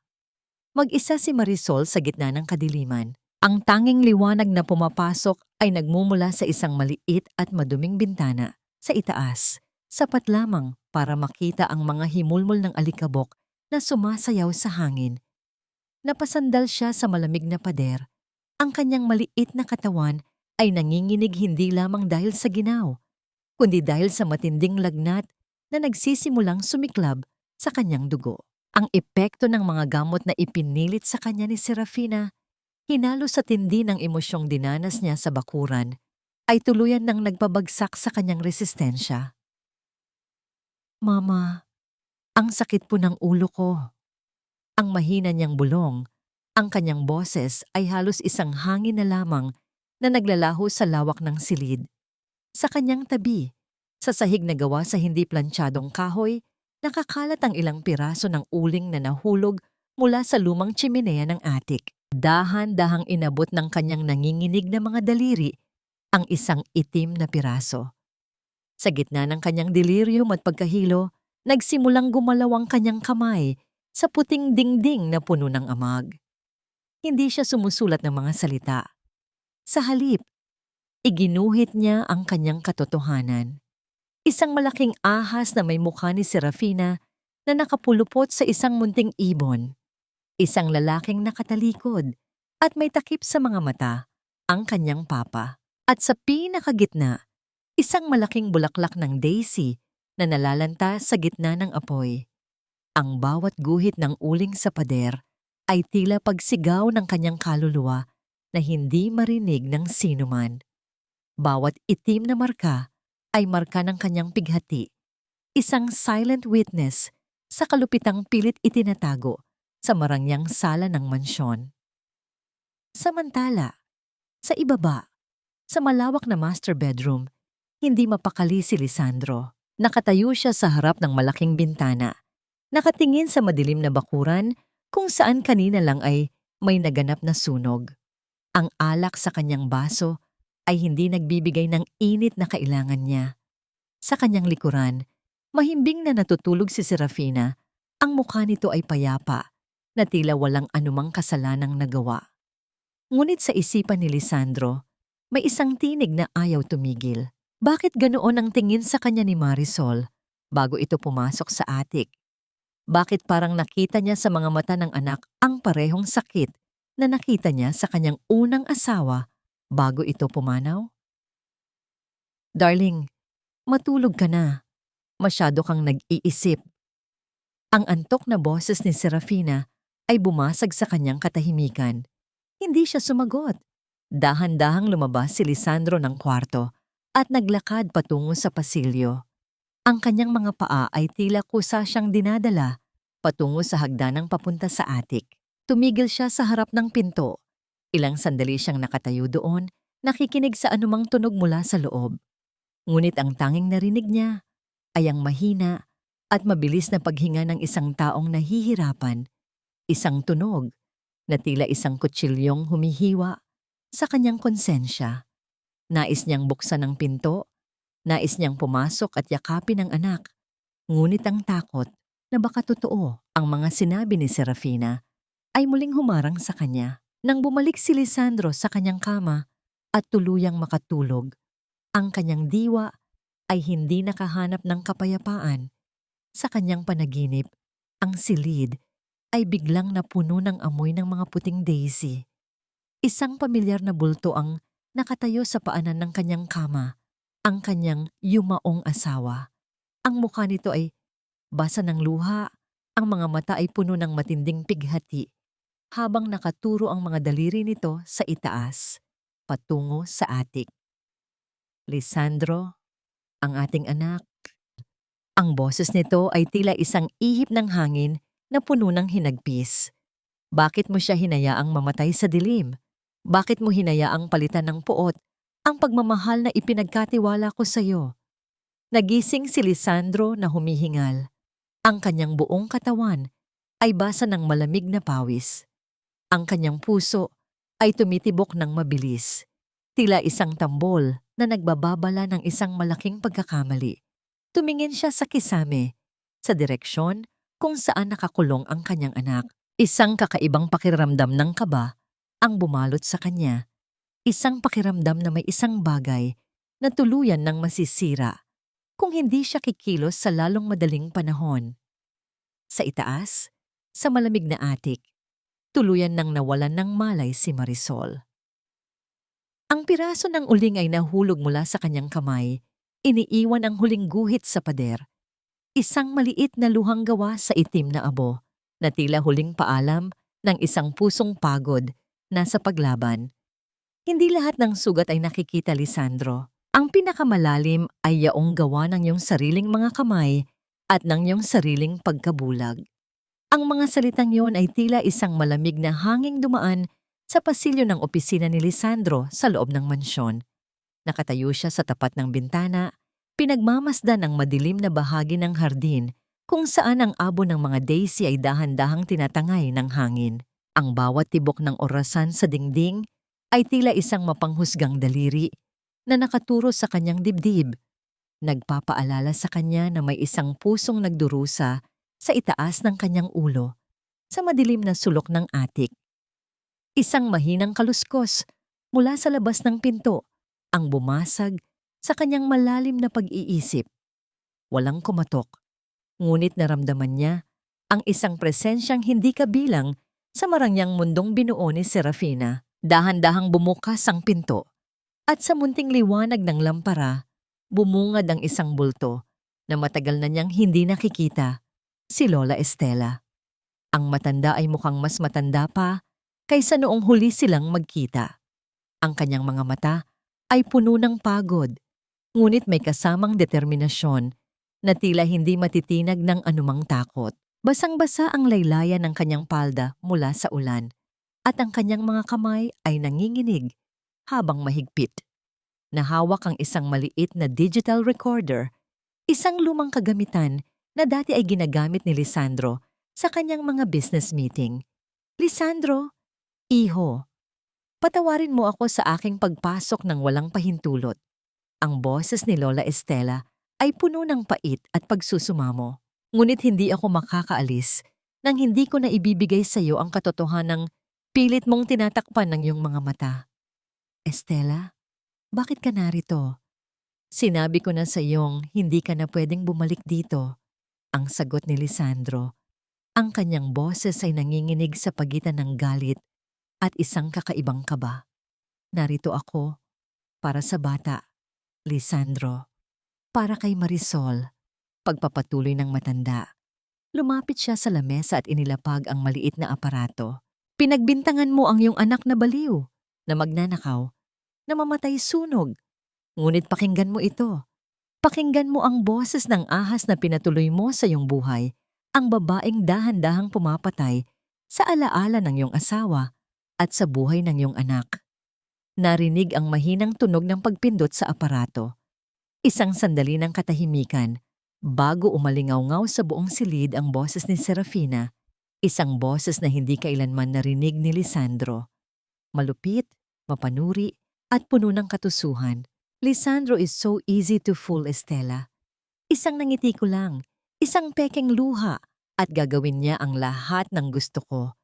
Mag-isa si Marisol sa gitna ng kadiliman. Ang tanging liwanag na pumapasok ay nagmumula sa isang maliit at maduming bintana sa itaas, sapat lamang para makita ang mga himulmol ng alikabok na sumasayaw sa hangin. Napasandal siya sa malamig na pader. Ang kanyang maliit na katawan ay nanginginig hindi lamang dahil sa ginaw, kundi dahil sa matinding lagnat na nagsisimulang sumiklab sa kanyang dugo. Ang epekto ng mga gamot na ipinilit sa kanya ni Serafina, hinalo sa tindi ng emosyong dinanas niya sa bakuran, ay tuluyan ng nagpabagsak sa kanyang resistensya. Mama, ang sakit po ng ulo ko. Ang mahina niyang bulong, ang kanyang boses ay halos isang hangin na lamang na naglalaho sa lawak ng silid. Sa kanyang tabi, sa sahig na gawa sa hindi plantsadong kahoy, nakakalat ang ilang piraso ng uling na nahulog mula sa lumang tsimenea ng attic. Dahan-dahang inabot ng kanyang nanginginig na mga daliri ang isang itim na piraso. Sa gitna ng kanyang delirium at pagkahilo, nagsimulang gumalaw ang kanyang kamay sa puting dingding na puno ng amag. Hindi siya sumusulat ng mga salita. Sa halip, iginuhit niya ang kanyang katotohanan. Isang malaking ahas na may mukha ni Serafina na nakapulupot sa isang munting ibon. Isang lalaking nakatalikod at may takip sa mga mata, ang kanyang papa. At sa pinakagitna, isang malaking bulaklak ng daisy na nalalanta sa gitna ng apoy. Ang bawat guhit ng uling sa pader ay tila pagsigaw ng kanyang kaluluwa na hindi marinig ng sinuman. Bawat itim na marka ay marka ng kanyang pighati, isang silent witness sa kalupitang pilit itinatago sa marangyang sala ng mansyon. Samantala, sa ibaba, sa malawak na master bedroom, hindi mapakali si Lisandro. Nakatayo siya sa harap ng malaking bintana. Nakatingin sa madilim na bakuran kung saan kanina lang ay may naganap na sunog. Ang alak sa kanyang baso ay hindi nagbibigay ng init na kailangan niya. Sa kanyang likuran, mahimbing na natutulog si Serafina. Ang mukha nito ay payapa, na tila walang anumang kasalanang nagawa. Ngunit sa isipan ni Lisandro, may isang tinig na ayaw tumigil. Bakit ganoon ang tingin sa kanya ni Marisol bago ito pumasok sa attic? Bakit parang nakita niya sa mga mata ng anak ang parehong sakit na nakita niya sa kanyang unang asawa bago ito pumanaw? Darling, matulog ka na. Masyado kang nag-iisip. Ang antok na boses ni Serafina ay bumasag sa kanyang katahimikan. Hindi siya sumagot. Dahan-dahang lumabas si Lisandro ng kwarto at naglakad patungo sa pasilyo. Ang kanyang mga paa ay tila kusa siyang dinadala patungo sa hagdanang papunta sa attic. Tumigil siya sa harap ng pinto. Ilang sandali siyang nakatayo doon, nakikinig sa anumang tunog mula sa loob. Ngunit ang tanging narinig niya ay ang mahina at mabilis na paghinga ng isang taong nahihirapan, isang tunog na tila isang kutsilyong humihiwa sa kanyang konsensya. Nais niyang buksan ang pinto, nais niyang pumasok at yakapin ang anak, ngunit ang takot na baka totoo ang mga sinabi ni Serafina ay muling humarang sa kanya. Nang bumalik si Lisandro sa kanyang kama at tuluyang makatulog, ang kanyang diwa ay hindi nakahanap ng kapayapaan. Sa kanyang panaginip, ang silid ay biglang napuno ng amoy ng mga puting daisy. Isang pamilyar na bulto ang nakatayo sa paanan ng kanyang kama, ang kanyang yumaong asawa. Ang mukha nito ay basa ng luha, ang mga mata ay puno ng matinding pighati, habang nakaturo ang mga daliri nito sa itaas, patungo sa atik. Lisandro, ang ating anak. Ang boses nito ay tila isang ihip ng hangin na puno ng hinagpis. Bakit mo siya hinayaang mamatay sa dilim? Bakit mo hinayaang palitan ng puot ang pagmamahal na ipinagkatiwala ko sa iyo? Nagising si Lisandro na humihingal. Ang kanyang buong katawan ay basa ng malamig na pawis. Ang kanyang puso ay tumitibok ng mabilis, tila isang tambol na nagbababala ng isang malaking pagkakamali. Tumingin siya sa kisame, sa direksyon kung saan nakakulong ang kanyang anak. Isang kakaibang pakiramdam ng kaba ang bumalot sa kanya. Isang pakiramdam na may isang bagay na tuluyan ng masisira kung hindi siya kikilos sa lalong madaling panahon. Sa itaas, sa malamig na atik, tuluyan nang nawalan ng malay si Marisol. Ang piraso ng uling ay nahulog mula sa kanyang kamay, iniiwan ang huling guhit sa pader. Isang maliit na luhang gawa sa itim na abo, na tila huling paalam ng isang pusong pagod na sa paglaban. Hindi lahat ng sugat ay nakikita, Lisandro. Ang pinakamalalim ay yaong gawa ng iyong sariling mga kamay at ng iyong sariling pagkabulag. Ang mga salitang yon ay tila isang malamig na hanging dumaan sa pasilyo ng opisina ni Lisandro sa loob ng mansyon. Nakatayo siya sa tapat ng bintana, pinagmamasdan ang madilim na bahagi ng hardin kung saan ang abo ng mga daisy ay dahan-dahang tinatangay ng hangin. Ang bawat tibok ng orasan sa dingding ay tila isang mapanghusgang daliri na nakaturo sa kanyang dibdib. Nagpapaalala sa kanya na may isang pusong nagdurusa sa itaas ng kanyang ulo, sa madilim na sulok ng atik. Isang mahinang kaluskos mula sa labas ng pinto ang bumasag sa kanyang malalim na pag-iisip. Walang kumatok, ngunit naramdaman niya ang isang presensyang hindi kabilang sa marangyang mundong binuo ni Serafina. Dahan-dahang bumukas ang pinto at sa munting liwanag ng lampara, bumungad ang isang bulto na matagal na niyang hindi nakikita, si Lola Estela. Ang matanda ay mukhang mas matanda pa kaysa noong huli silang magkita. Ang kanyang mga mata ay puno ng pagod, ngunit may kasamang determinasyon na tila hindi matitinag ng anumang takot. Basang-basa ang laylayan ng kanyang palda mula sa ulan, at ang kanyang mga kamay ay nanginginig habang mahigpit. Nahawak ang isang maliit na digital recorder, isang lumang kagamitan na dati ay ginagamit ni Lisandro sa kanyang mga business meeting. Lisandro, iho, patawarin mo ako sa aking pagpasok ng walang pahintulot. Ang boses ni Lola Estela ay puno ng pait at pagsusumamo. Ngunit hindi ako makakaalis nang hindi ko na ibibigay sa iyo ang katotohanang pilit mong tinatakpan ng iyong mga mata. Estela, bakit ka narito? Sinabi ko na sa iyong hindi ka na pwedeng bumalik dito. Ang sagot ni Lisandro. Ang kanyang boses ay nanginginig sa pagitan ng galit at isang kakaibang kaba. Narito ako para sa bata, Lisandro. Para kay Marisol. Pagpapatuloy ng matanda. Lumapit siya sa lamesa at inilapag ang maliit na aparato. Pinagbintangan mo ang iyong anak na baliw, na magnanakaw, na mamatay sunog. Ngunit pakinggan mo ito. Pakinggan mo ang boses ng ahas na pinatuloy mo sa iyong buhay, ang babaeng dahan-dahang pumapatay sa alaala ng iyong asawa at sa buhay ng iyong anak. Narinig ang mahinang tunog ng pagpindot sa aparato. Isang sandali ng katahimikan bago umalingaw-ngaw sa buong silid ang boses ni Serafina, isang boses na hindi kailanman narinig ni Lisandro. Malupit, mapanuri, at puno ng katusuhan. Lisandro is so easy to fool, Estela. Isang nangiti ko lang, isang pekeng luha, at gagawin niya ang lahat ng gusto ko.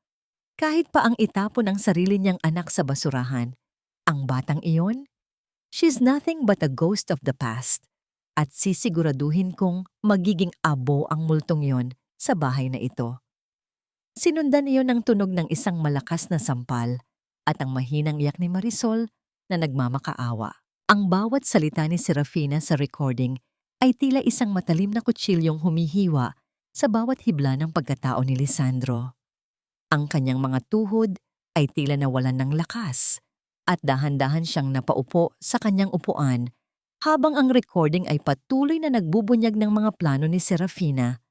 Kahit pa ang itapon ang sarili niyang anak sa basurahan, ang batang iyon, she's nothing but a ghost of the past. At sisiguraduhin kong magiging abo ang multong yon sa bahay na ito. Sinundan iyon ng tunog ng isang malakas na sampal at ang mahinang iyak ni Marisol na nagmamakaawa. Ang bawat salita ni Serafina sa recording ay tila isang matalim na kutsilyong humihiwa sa bawat hibla ng pagkatao ni Lisandro. Ang kanyang mga tuhod ay tila nawalan ng lakas at dahan-dahan siyang napaupo sa kanyang upuan habang ang recording ay patuloy na nagbubunyag ng mga plano ni Serafina.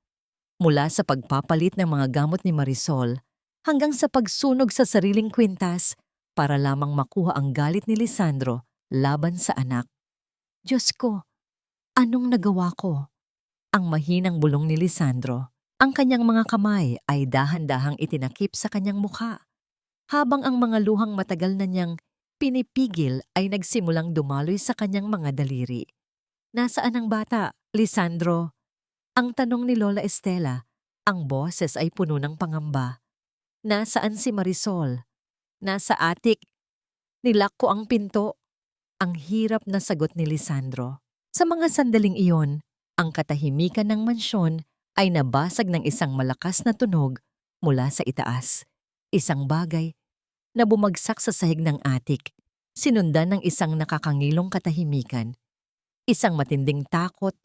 Mula sa pagpapalit ng mga gamot ni Marisol hanggang sa pagsunog sa sariling kwintas para lamang makuha ang galit ni Lisandro laban sa anak. Diyos ko, anong nagawa ko? Ang mahinang bulong ni Lisandro. Ang kanyang mga kamay ay dahan-dahang itinakip sa kanyang mukha, habang ang mga luhang matagal na niyang pinipigil ay nagsimulang dumaloy sa kanyang mga daliri. Nasaan ang bata, Lisandro? Ang tanong ni Lola Estela, ang boses ay puno ng pangamba. Nasaan si Marisol? Nasa atik. Nilak ko ang pinto. Ang hirap na sagot ni Lisandro. Sa mga sandaling iyon, ang katahimikan ng mansyon ay nabasag ng isang malakas na tunog mula sa itaas. Isang bagay na bumagsak sa sahig ng atik, sinundan ng isang nakakangilong katahimikan. Isang matinding takot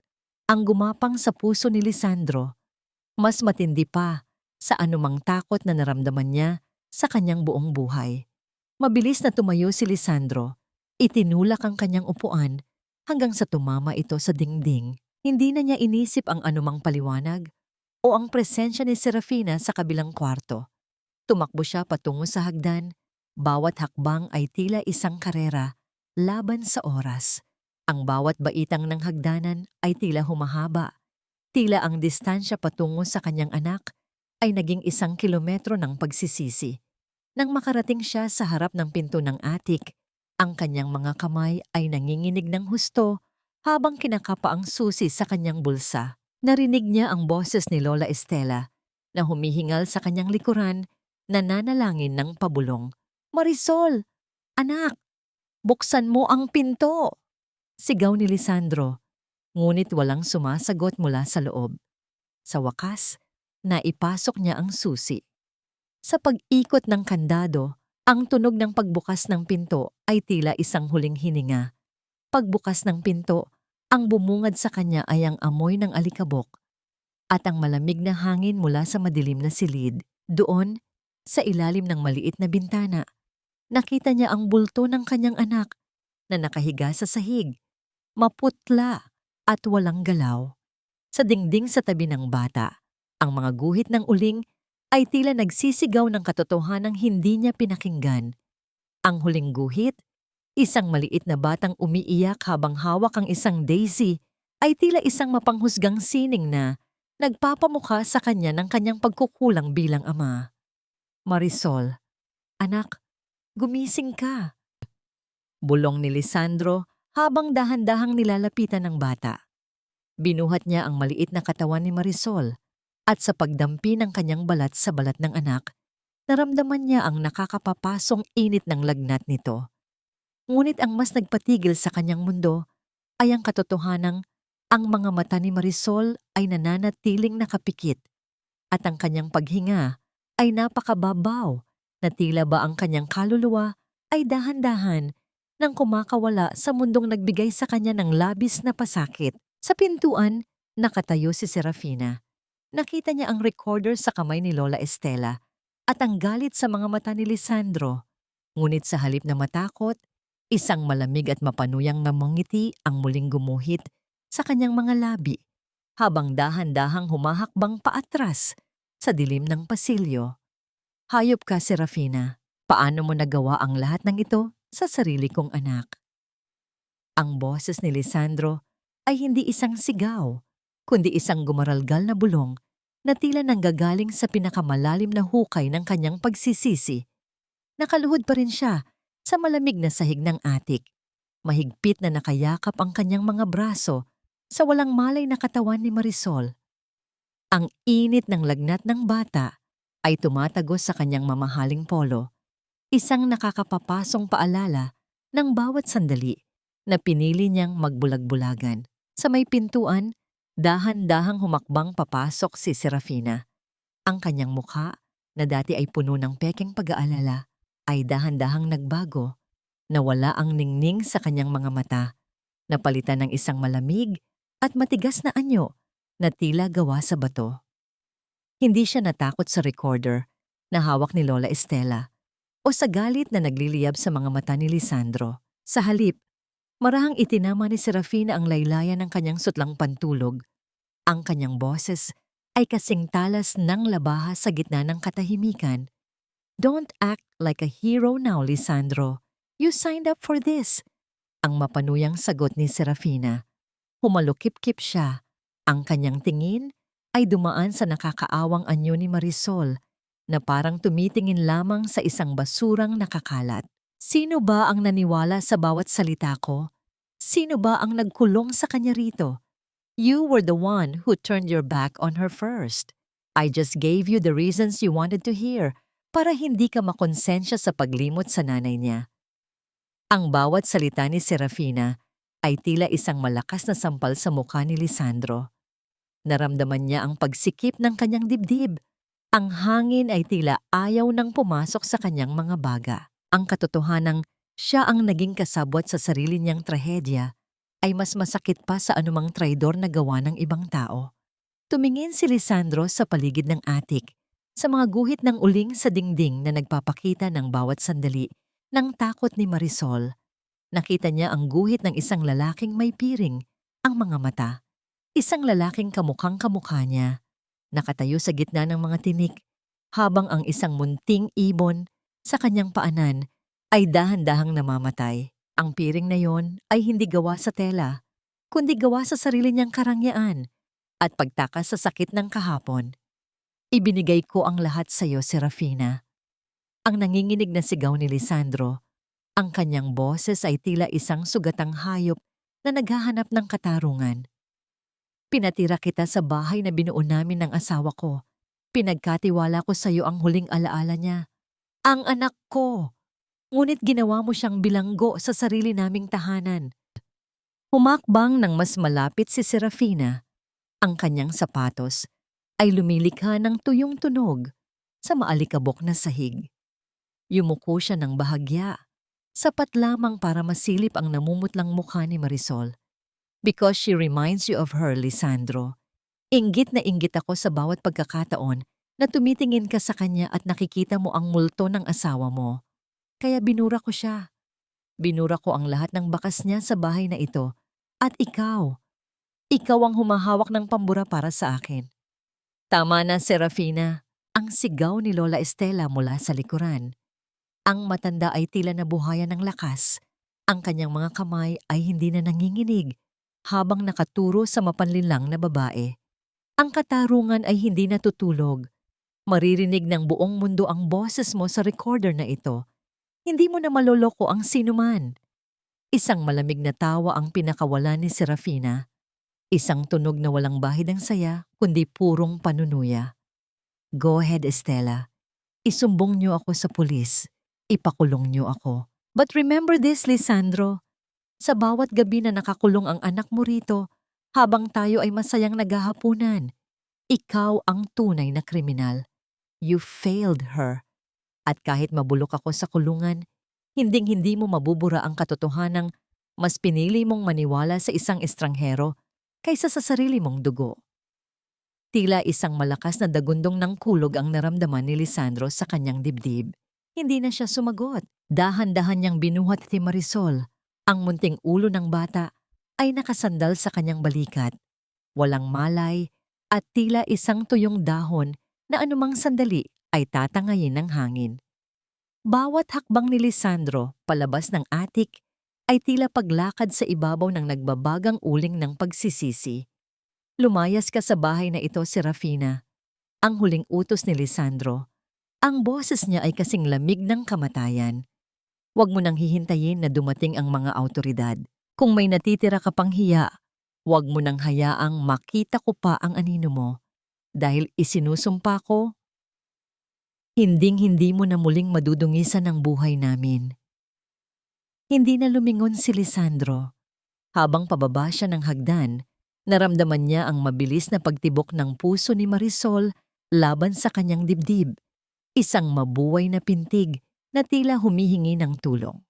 ang gumapang sa puso ni Lisandro, mas matindi pa sa anumang takot na naramdaman niya sa kanyang buong buhay. Mabilis na tumayo si Lisandro, itinulak ang kanyang upuan hanggang sa tumama ito sa dingding. Hindi na niya inisip ang anumang paliwanag o ang presensya ni Serafina sa kabilang kwarto. Tumakbo siya patungo sa hagdan, bawat hakbang ay tila isang karera laban sa oras. Ang bawat baitang ng hagdanan ay tila humahaba. Tila ang distansya patungo sa kanyang anak ay naging 1 kilometro ng pagsisisi. Nang makarating siya sa harap ng pinto ng atik, ang kanyang mga kamay ay nanginginig ng husto habang kinakapa ang susi sa kanyang bulsa. Narinig niya ang boses ni Lola Estela na humihingal sa kanyang likuran, nananalangin ng pabulong. Marisol! Anak! Buksan mo ang pinto! Sigaw ni Lisandro, ngunit walang sumasagot mula sa loob. Sa wakas, naipasok niya ang susi. Sa pag-ikot ng kandado, ang tunog ng pagbukas ng pinto ay tila isang huling hininga. Pagbukas ng pinto, ang bumungad sa kanya ay ang amoy ng alikabok at ang malamig na hangin mula sa madilim na silid. Doon, sa ilalim ng maliit na bintana, nakita niya ang bulto ng kanyang anak na nakahiga sa sahig, maputla at walang galaw. Sa dingding sa tabi ng bata, ang mga guhit ng uling ay tila nagsisigaw ng katotohanang hindi niya pinakinggan. Ang huling guhit, isang maliit na batang umiiyak habang hawak ang isang daisy, ay tila isang mapanghusgang sining na nagpapamukha sa kanya ng kanyang pagkukulang bilang ama. Marisol, anak, gumising ka. Bulong ni Lisandro habang dahan-dahang nilalapitan ng bata. Binuhat niya ang maliit na katawan ni Marisol at sa pagdampi ng kanyang balat sa balat ng anak, naramdaman niya ang nakakapapasong init ng lagnat nito. Ngunit ang mas nagpatigil sa kanyang mundo ay ang katotohanang ang mga mata ni Marisol ay nananatiling nakapikit at ang kanyang paghinga ay napakababaw na tila ba ang kanyang kaluluwa ay dahan-dahan nang kumakawala sa mundong nagbigay sa kanya ng labis na pasakit. Sa pintuan, nakatayo si Serafina. Nakita niya ang recorder sa kamay ni Lola Estela at ang galit sa mga mata ni Lisandro. Ngunit sa halip na matakot, isang malamig at mapanuyang namangiti ang muling gumuhit sa kanyang mga labi habang dahan-dahang humahakbang paatras sa dilim ng pasilyo. Hayop ka, Serafina. Paano mo nagawa ang lahat ng ito sa sarili kong anak? Ang boses ni Lisandro ay hindi isang sigaw, kundi isang gumaralgal na bulong na tila nanggagaling sa pinakamalalim na hukay ng kanyang pagsisisi. Nakaluhod pa rin siya sa malamig na sahig ng atik. Mahigpit na nakayakap ang kanyang mga braso sa walang malay na katawan ni Marisol. Ang init ng lagnat ng bata ay tumatagos sa kanyang mamahaling polo, isang nakakapapasong paalala ng bawat sandali na pinili niyang magbulag-bulagan. Sa may pintuan, dahan-dahang humakbang papasok si Serafina. Ang kanyang mukha, na dati ay puno ng pekeng pag-aalala, ay dahan-dahang nagbago. Nawala ang ningning sa kanyang mga mata, napalitan ng isang malamig at matigas na anyo na tila gawa sa bato. Hindi siya natakot sa recorder na hawak ni Lola Estela o sa galit na nagliliyab sa mga mata ni Lisandro. Sa halip, marahang itinama ni Serafina ang laylayan ng kanyang sutlang pantulog. Ang kanyang boses ay kasing talas ng labaha sa gitna ng katahimikan. "Don't act like a hero now, Lisandro. You signed up for this." Ang mapanuyang sagot ni Serafina. Humalukip-kip siya. Ang kanyang tingin ay dumaan sa nakakaawang anyo ni Marisol na parang tumitingin lamang sa isang basurang nakakalat. Sino ba ang naniwala sa bawat salita ko? Sino ba ang nagkulong sa kanya rito? You were the one who turned your back on her first. I just gave you the reasons you wanted to hear para hindi ka makonsensya sa paglimot sa nanay niya. Ang bawat salita ni Serafina ay tila isang malakas na sampal sa mukha ni Lisandro. Naramdaman niya ang pagsikip ng kanyang dibdib. Ang hangin ay tila ayaw nang pumasok sa kanyang mga baga. Ang katotohanang siya ang naging kasabwat sa sarili niyang trahedya ay mas masakit pa sa anumang traidor na gawa ng ibang tao. Tumingin si Lisandro sa paligid ng atik, sa mga guhit ng uling sa dingding na nagpapakita ng bawat sandali ng takot ni Marisol. Nakita niya ang guhit ng isang lalaking may piring, ang mga mata. Isang lalaking kamukhang-kamukha niya, nakatayo sa gitna ng mga tinik, habang ang isang munting ibon sa kanyang paanan ay dahan-dahang namamatay. Ang piring na yon ay hindi gawa sa tela, kundi gawa sa sarili niyang karangyaan at pagtakas sa sakit ng kahapon. "Ibinigay ko ang lahat sa iyo, Serafina." Ang nanginginig na sigaw ni Lisandro, ang kanyang boses ay tila isang sugatang hayop na naghahanap ng katarungan. "Pinatira kita sa bahay na binuo namin ng asawa ko. Pinagkatiwala ko sa iyo ang huling alaala niya. Ang anak ko! Ngunit ginawa mo siyang bilanggo sa sarili naming tahanan." Humakbang ng mas malapit si Serafina. Ang kanyang sapatos ay lumilikha ng tuyong tunog sa maalikabok na sahig. Yumuko siya ng bahagya, sapat lamang para masilip ang namumutlang mukha ni Marisol. "Because she reminds you of her, Lisandro. Inggit na inggit ako sa bawat pagkakataon na tumitingin ka sa kanya at nakikita mo ang multo ng asawa mo. Kaya binura ko siya. Binura ko ang lahat ng bakas niya sa bahay na ito. At ikaw ang humahawak ng pambura para sa akin." "Tama na, Serafina." Ang sigaw ni Lola Estela mula sa likuran. Ang matanda ay tila nabuhayan ng lakas. Ang kanyang mga kamay ay hindi na nanginginig habang nakaturo sa mapanlinlang na babae. Ang katarungan ay hindi natutulog. Maririnig ng buong mundo ang boses mo sa recorder na ito. Hindi mo na maloloko ang sinuman. Isang malamig na tawa ang pinakawalan ni Serafina. Isang tunog na walang bahid ng saya, kundi purong panunuya. "Go ahead, Estela. Isumbong niyo ako sa pulis. Ipakulong niyo ako. But remember this, Lisandro. Sa bawat gabi na nakakulong ang anak mo rito, habang tayo ay masayang naghahapunan, ikaw ang tunay na kriminal. You failed her. At kahit mabulok ako sa kulungan, hinding-hindi mo mabubura ang katotohanang mas pinili mong maniwala sa isang estranghero kaysa sa sarili mong dugo." Tila isang malakas na dagundong ng kulog ang naramdaman ni Lisandro sa kanyang dibdib. Hindi na siya sumagot. Dahan-dahan niyang binuhat si Marisol. Ang munting ulo ng bata ay nakasandal sa kanyang balikat. Walang malay at tila isang tuyong dahon na anumang sandali ay tatangayin ng hangin. Bawat hakbang ni Lisandro palabas ng atik ay tila paglakad sa ibabaw ng nagbabagang uling ng pagsisisi. "Lumayas ka sa bahay na ito, Serafina." Ang huling utos ni Lisandro. Ang boses niya ay kasing lamig ng kamatayan. "Huwag mo nang hihintayin na dumating ang mga awtoridad. Kung may natitira ka pang hiya, huwag mo nang hayaang makita ko pa ang anino mo. Dahil isinusumpa ko Hinding-hindi mo na muling madudungisan ang buhay namin. Hindi na lumingon si Lisandro. Habang pababa siya ng hagdan, naramdaman niya ang mabilis na pagtibok ng puso ni Marisol laban sa kanyang dibdib. Isang mabuhay na pintig na tila humihingi ng tulong.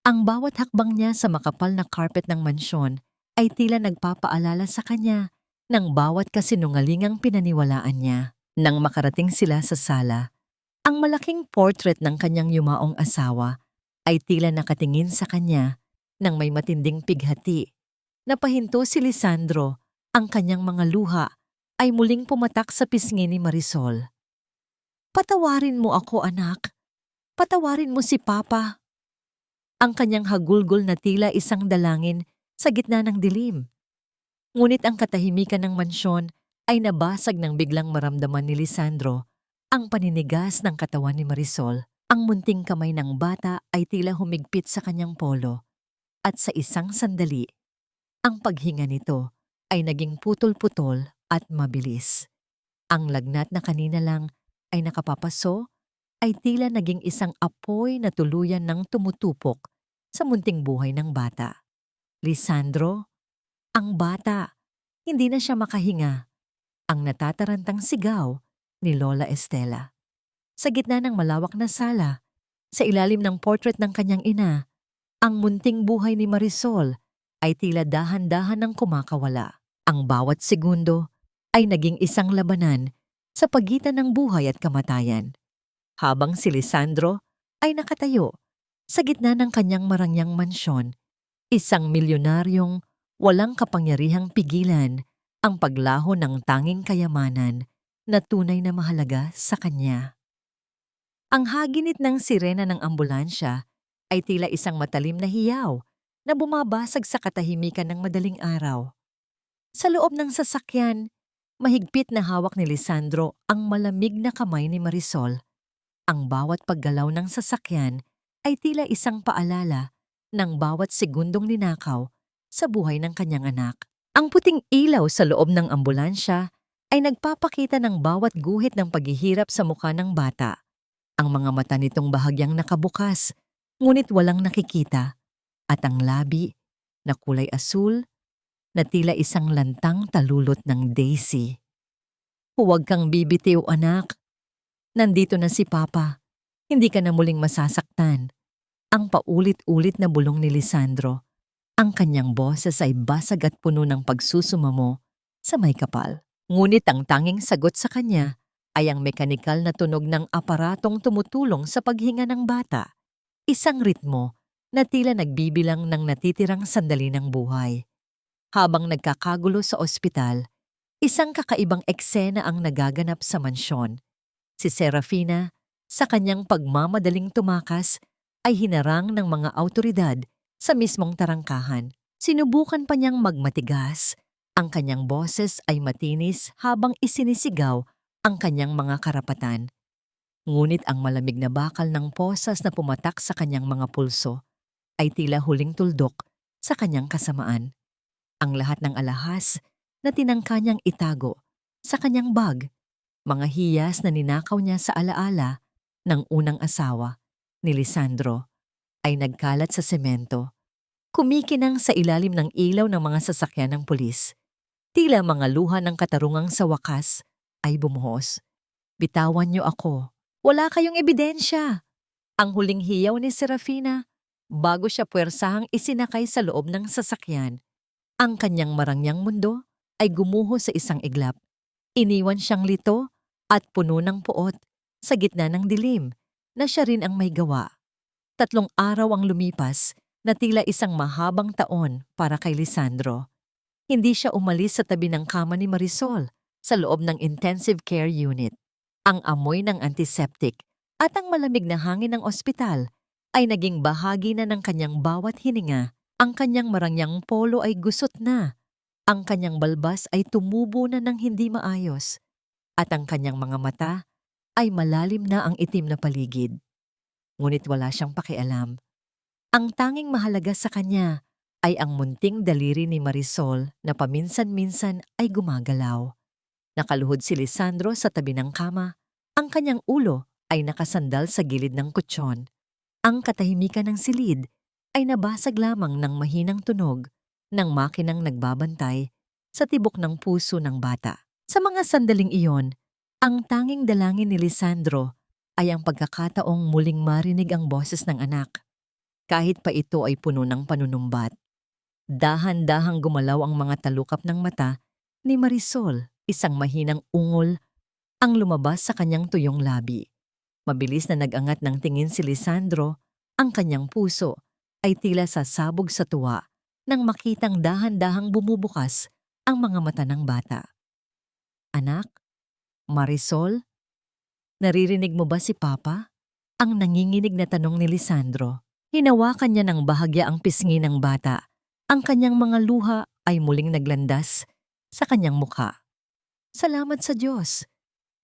Ang bawat hakbang niya sa makapal na carpet ng mansyon ay tila nagpapaalala sa kanya ng bawat kasinungalingang pinaniwalaan niya. Nang makarating sila sa sala, ang malaking portrait ng kanyang yumaong asawa ay tila nakatingin sa kanya ng may matinding pighati. Napahinto si Lisandro, ang kanyang mga luha ay muling pumatak sa pisngi ni Marisol. "Patawarin mo ako, anak. Patawarin mo si Papa." Ang kanyang hagulgol na tila isang dalangin sa gitna ng dilim. Ngunit ang katahimikan ng mansyon ay nabasag nang biglang maramdaman ni Lisandro ang paninigas ng katawan ni Marisol. Ang munting kamay ng bata ay tila humigpit sa kanyang polo. At sa isang sandali, ang paghinga nito ay naging putol-putol at mabilis. Ang lagnat na kanina lang ay nakapapaso ay tila naging isang apoy na tuluyan ng tumutupok sa munting buhay ng bata. Lisandro, ang bata, hindi na siya makahinga. Ang natatarantang sigaw ni Lola Estela. Sa gitna ng malawak na sala, sa ilalim ng portrait ng kanyang ina, ang munting buhay ni Marisol ay tila dahan-dahan ng kumakawala. Ang bawat segundo ay naging isang labanan sa pagitan ng buhay at kamatayan. Habang si Lisandro ay nakatayo sa gitna ng kanyang marangyang mansyon, isang milyonaryong walang kapangyarihang pigilan ang paglaho ng tanging kayamanan na tunay na mahalaga sa kanya. Ang haginit ng sirena ng ambulansya ay tila isang matalim na hiyaw na bumabasag sa katahimikan ng madaling araw. Sa loob ng sasakyan, mahigpit na hawak ni Lisandro ang malamig na kamay ni Marisol. Ang bawat paggalaw ng sasakyan ay tila isang paalala ng bawat segundong ninakaw sa buhay ng kanyang anak. Ang puting ilaw sa loob ng ambulansya ay nagpapakita ng bawat guhit ng paghihirap sa mukha ng bata. Ang mga mata nitong bahagyang nakabukas, ngunit walang nakikita, at ang labi na kulay asul na tila isang lantang talulot ng daisy. "Huwag kang bibitiw, anak. Nandito na si Papa. Hindi ka na muling masasaktan." Ang paulit-ulit na bulong ni Lisandro. Ang kanyang boses ay basag at puno ng pagsusumamo sa may kapal. Ngunit ang tanging sagot sa kanya ay ang mekanikal na tunog ng aparatong tumutulong sa paghinga ng bata. Isang ritmo na tila nagbibilang ng natitirang sandali ng buhay. Habang nagkakagulo sa ospital, isang kakaibang eksena ang nagaganap sa mansyon. Si Serafina, sa kanyang pagmamadaling tumakas, ay hinarang ng mga awtoridad sa mismong tarangkahan. Sinubukan pa niyang magmatigas. Ang kanyang boses ay matinis habang isinisigaw ang kanyang mga karapatan. Ngunit ang malamig na bakal ng posas na pumatak sa kanyang mga pulso ay tila huling tuldok sa kanyang kasamaan. Ang lahat ng alahas na tinangka niyang itago sa kanyang bag, mga hiyas na ninakaw niya sa alaala ng unang asawa ni Lisandro, ay nagkalat sa semento. Kumikinang sa ilalim ng ilaw ng mga sasakyan ng pulis. Tila mga luha ng katarungang sa wakas ay bumuhos. "Bitawan niyo ako. Wala kayong ebidensya." Ang huling hiyaw ni Serafina bago siya puwersahang isinakay sa loob ng sasakyan. Ang kanyang marangyang mundo ay gumuho sa isang iglap. Iniwan siyang lito at puno ng puot sa gitna ng dilim na siya rin ang may gawa. 3 araw ang lumipas na tila isang mahabang taon para kay Lisandro. Hindi siya umalis sa tabi ng kama ni Marisol sa loob ng intensive care unit. Ang amoy ng antiseptic at ang malamig na hangin ng ospital ay naging bahagi na ng kanyang bawat hininga. Ang kanyang marangyang polo ay gusot na. Ang kanyang balbas ay tumubo na ng hindi maayos. At ang kanyang mga mata ay malalim na ang itim na paligid. Ngunit wala siyang pakialam. Ang tanging mahalaga sa kanya ay ang munting daliri ni Marisol na paminsan-minsan ay gumagalaw. Nakaluhod si Lisandro sa tabi ng kama, Ang kanyang ulo ay nakasandal sa gilid ng kutsyon. Ang katahimikan ng silid ay nabasag lamang ng mahinang tunog ng makinang nagbabantay sa tibok ng puso ng bata. Sa mga sandaling iyon, ang tanging dalangin ni Lisandro ay ang pagkakataong muling marinig ang boses ng anak, kahit pa ito ay puno ng panunumbat. Dahan-dahang gumalaw ang mga talukap ng mata ni Marisol, isang mahinang ungol ang lumabas sa kanyang tuyong labi. Mabilis na nag-angat ng tingin si Lisandro, ang kanyang puso ay tila sasabog sa tuwa nang makitang dahan-dahang bumubukas ang mga mata ng bata. Anak, Marisol, naririnig mo ba si Papa? Ang nanginginig na tanong ni Lisandro. Hinawakan niya ng bahagya ang pisngi ng bata. Ang kanyang mga luha ay muling naglandas sa kanyang mukha. Salamat sa Diyos.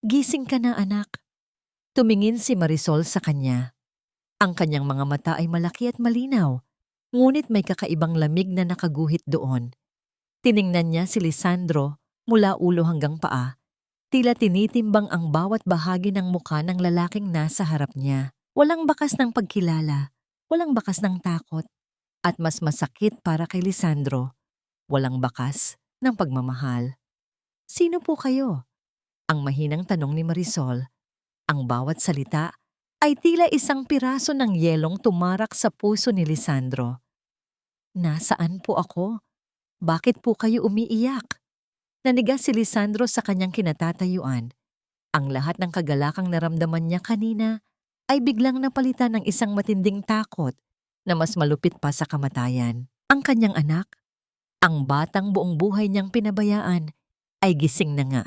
Gising ka na, anak. Tumingin si Marisol sa kanya. Ang kanyang mga mata ay malaki at malinaw, ngunit may kakaibang lamig na nakaguhit doon. Tiningnan niya si Lisandro mula ulo hanggang paa. Tila tinitimbang ang bawat bahagi ng mukha ng lalaking nasa harap niya. Walang bakas ng pagkilala, walang bakas ng takot, at mas masakit para kay Lisandro, walang bakas ng pagmamahal. Sino po kayo? Ang mahinang tanong ni Marisol. Ang bawat salita ay tila isang piraso ng yelong tumarak sa puso ni Lisandro. Nasaan po ako? Bakit po kayo umiiyak? Nanigas si Lisandro sa kanyang kinatatayuan. Ang lahat ng kagalakang naramdaman niya kanina ay biglang napalitan ng isang matinding takot na mas malupit pa sa kamatayan. Ang kanyang anak, ang batang buong buhay niyang pinabayaan, ay gising na nga.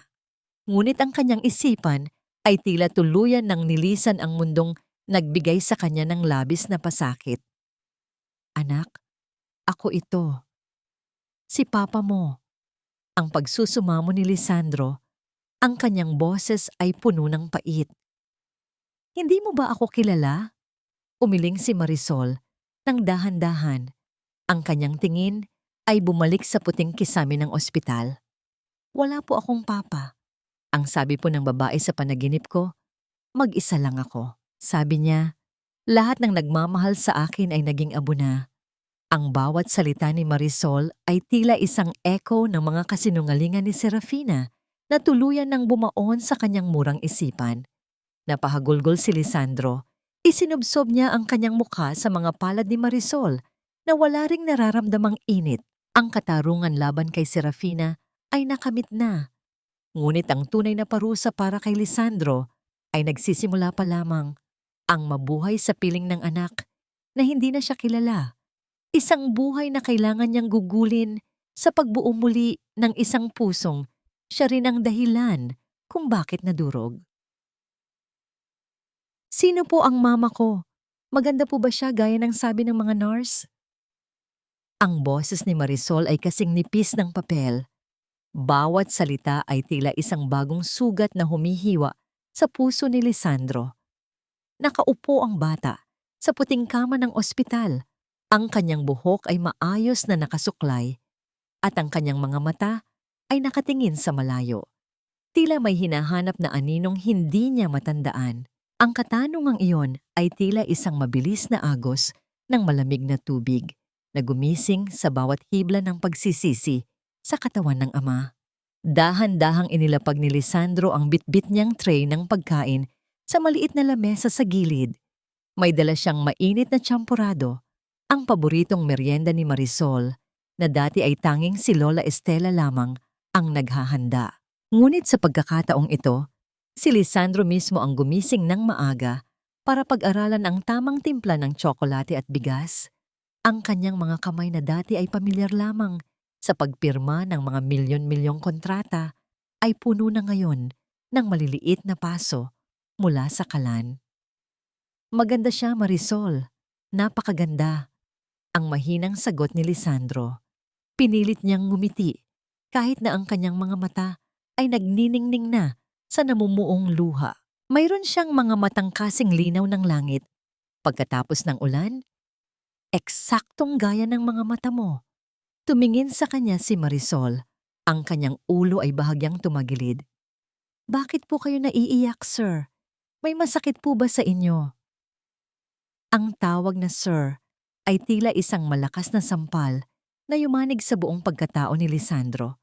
Ngunit ang kanyang isipan ay tila tuluyan ng nilisan ang mundong nagbigay sa kanya ng labis na pasakit. Anak, ako ito. Si Papa mo. Ang pagsusumamo ni Lisandro, ang kanyang boses ay puno ng pait. Hindi mo ba ako kilala? Umiling si Marisol nang dahan-dahan. Ang kanyang tingin ay bumalik sa puting kisame ng ospital. Wala po akong papa. Ang sabi po ng babae sa panaginip ko, mag-isa lang ako. Sabi niya, lahat ng nagmamahal sa akin ay naging abo na. Ang bawat salita ni Marisol ay tila isang echo ng mga kasinungalingan ni Serafina na tuluyan ng bumaon sa kanyang murang isipan. Napahagulgol si Lisandro. Isinubsob niya ang kanyang mukha sa mga palad ni Marisol na wala ring nararamdamang init. Ang katarungan laban kay Serafina ay nakamit na. Ngunit ang tunay na parusa para kay Lisandro ay nagsisimula pa lamang. Ang mabuhay sa piling ng anak na hindi na siya kilala. Isang buhay na kailangan niyang gugulin sa pagbuo muli ng isang pusong siya rin ang dahilan kung bakit nadurog. Sino po ang mama ko? Maganda po ba siya gaya ng sabi ng mga nurse? Ang boses ni Marisol ay kasing nipis ng papel. Bawat salita ay tila isang bagong sugat na humihiwa sa puso ni Lisandro. Nakaupo ang bata sa puting kama ng ospital. Ang kanyang buhok ay maayos na nakasuklay at ang kanyang mga mata ay nakatingin sa malayo. Tila may hinahanap na aninong hindi niya matandaan. Ang katanungang iyon ay tila isang mabilis na agos ng malamig na tubig na gumising sa bawat hibla ng pagsisisi sa katawan ng ama. Dahan-dahang inilapag ni Lisandro ang bitbit niyang tray ng pagkain sa maliit na lamesa sa gilid. May dala siyang mainit na tsampurado, ang paboritong merienda ni Marisol, na dati ay tanging si Lola Estela lamang ang naghahanda. Ngunit sa pagkakataong ito, si Lisandro mismo ang gumising ng maaga para pag-aralan ang tamang timpla ng tsokolate at bigas. Ang kanyang mga kamay na dati ay pamilyar lamang sa pagpirma ng mga milyon-milyong kontrata ay puno na ngayon ng maliliit na paso mula sa kalan. Maganda siya, Marisol. Napakaganda. Ang mahinang sagot ni Lisandro. Pinilit niyang ngumiti kahit na ang kanyang mga mata ay nagniningning na sa namumuong luha. Mayroon siyang mga matang kasing linaw ng langit. Pagkatapos ng ulan, eksaktong gaya ng mga mata mo. Tumingin sa kanya si Marisol. Ang kanyang ulo ay bahagyang tumagilid. Bakit po kayo naiiyak, sir? May masakit po ba sa inyo? Ang tawag na sir ay tila isang malakas na sampal na yumanig sa buong pagkatao ni Lisandro.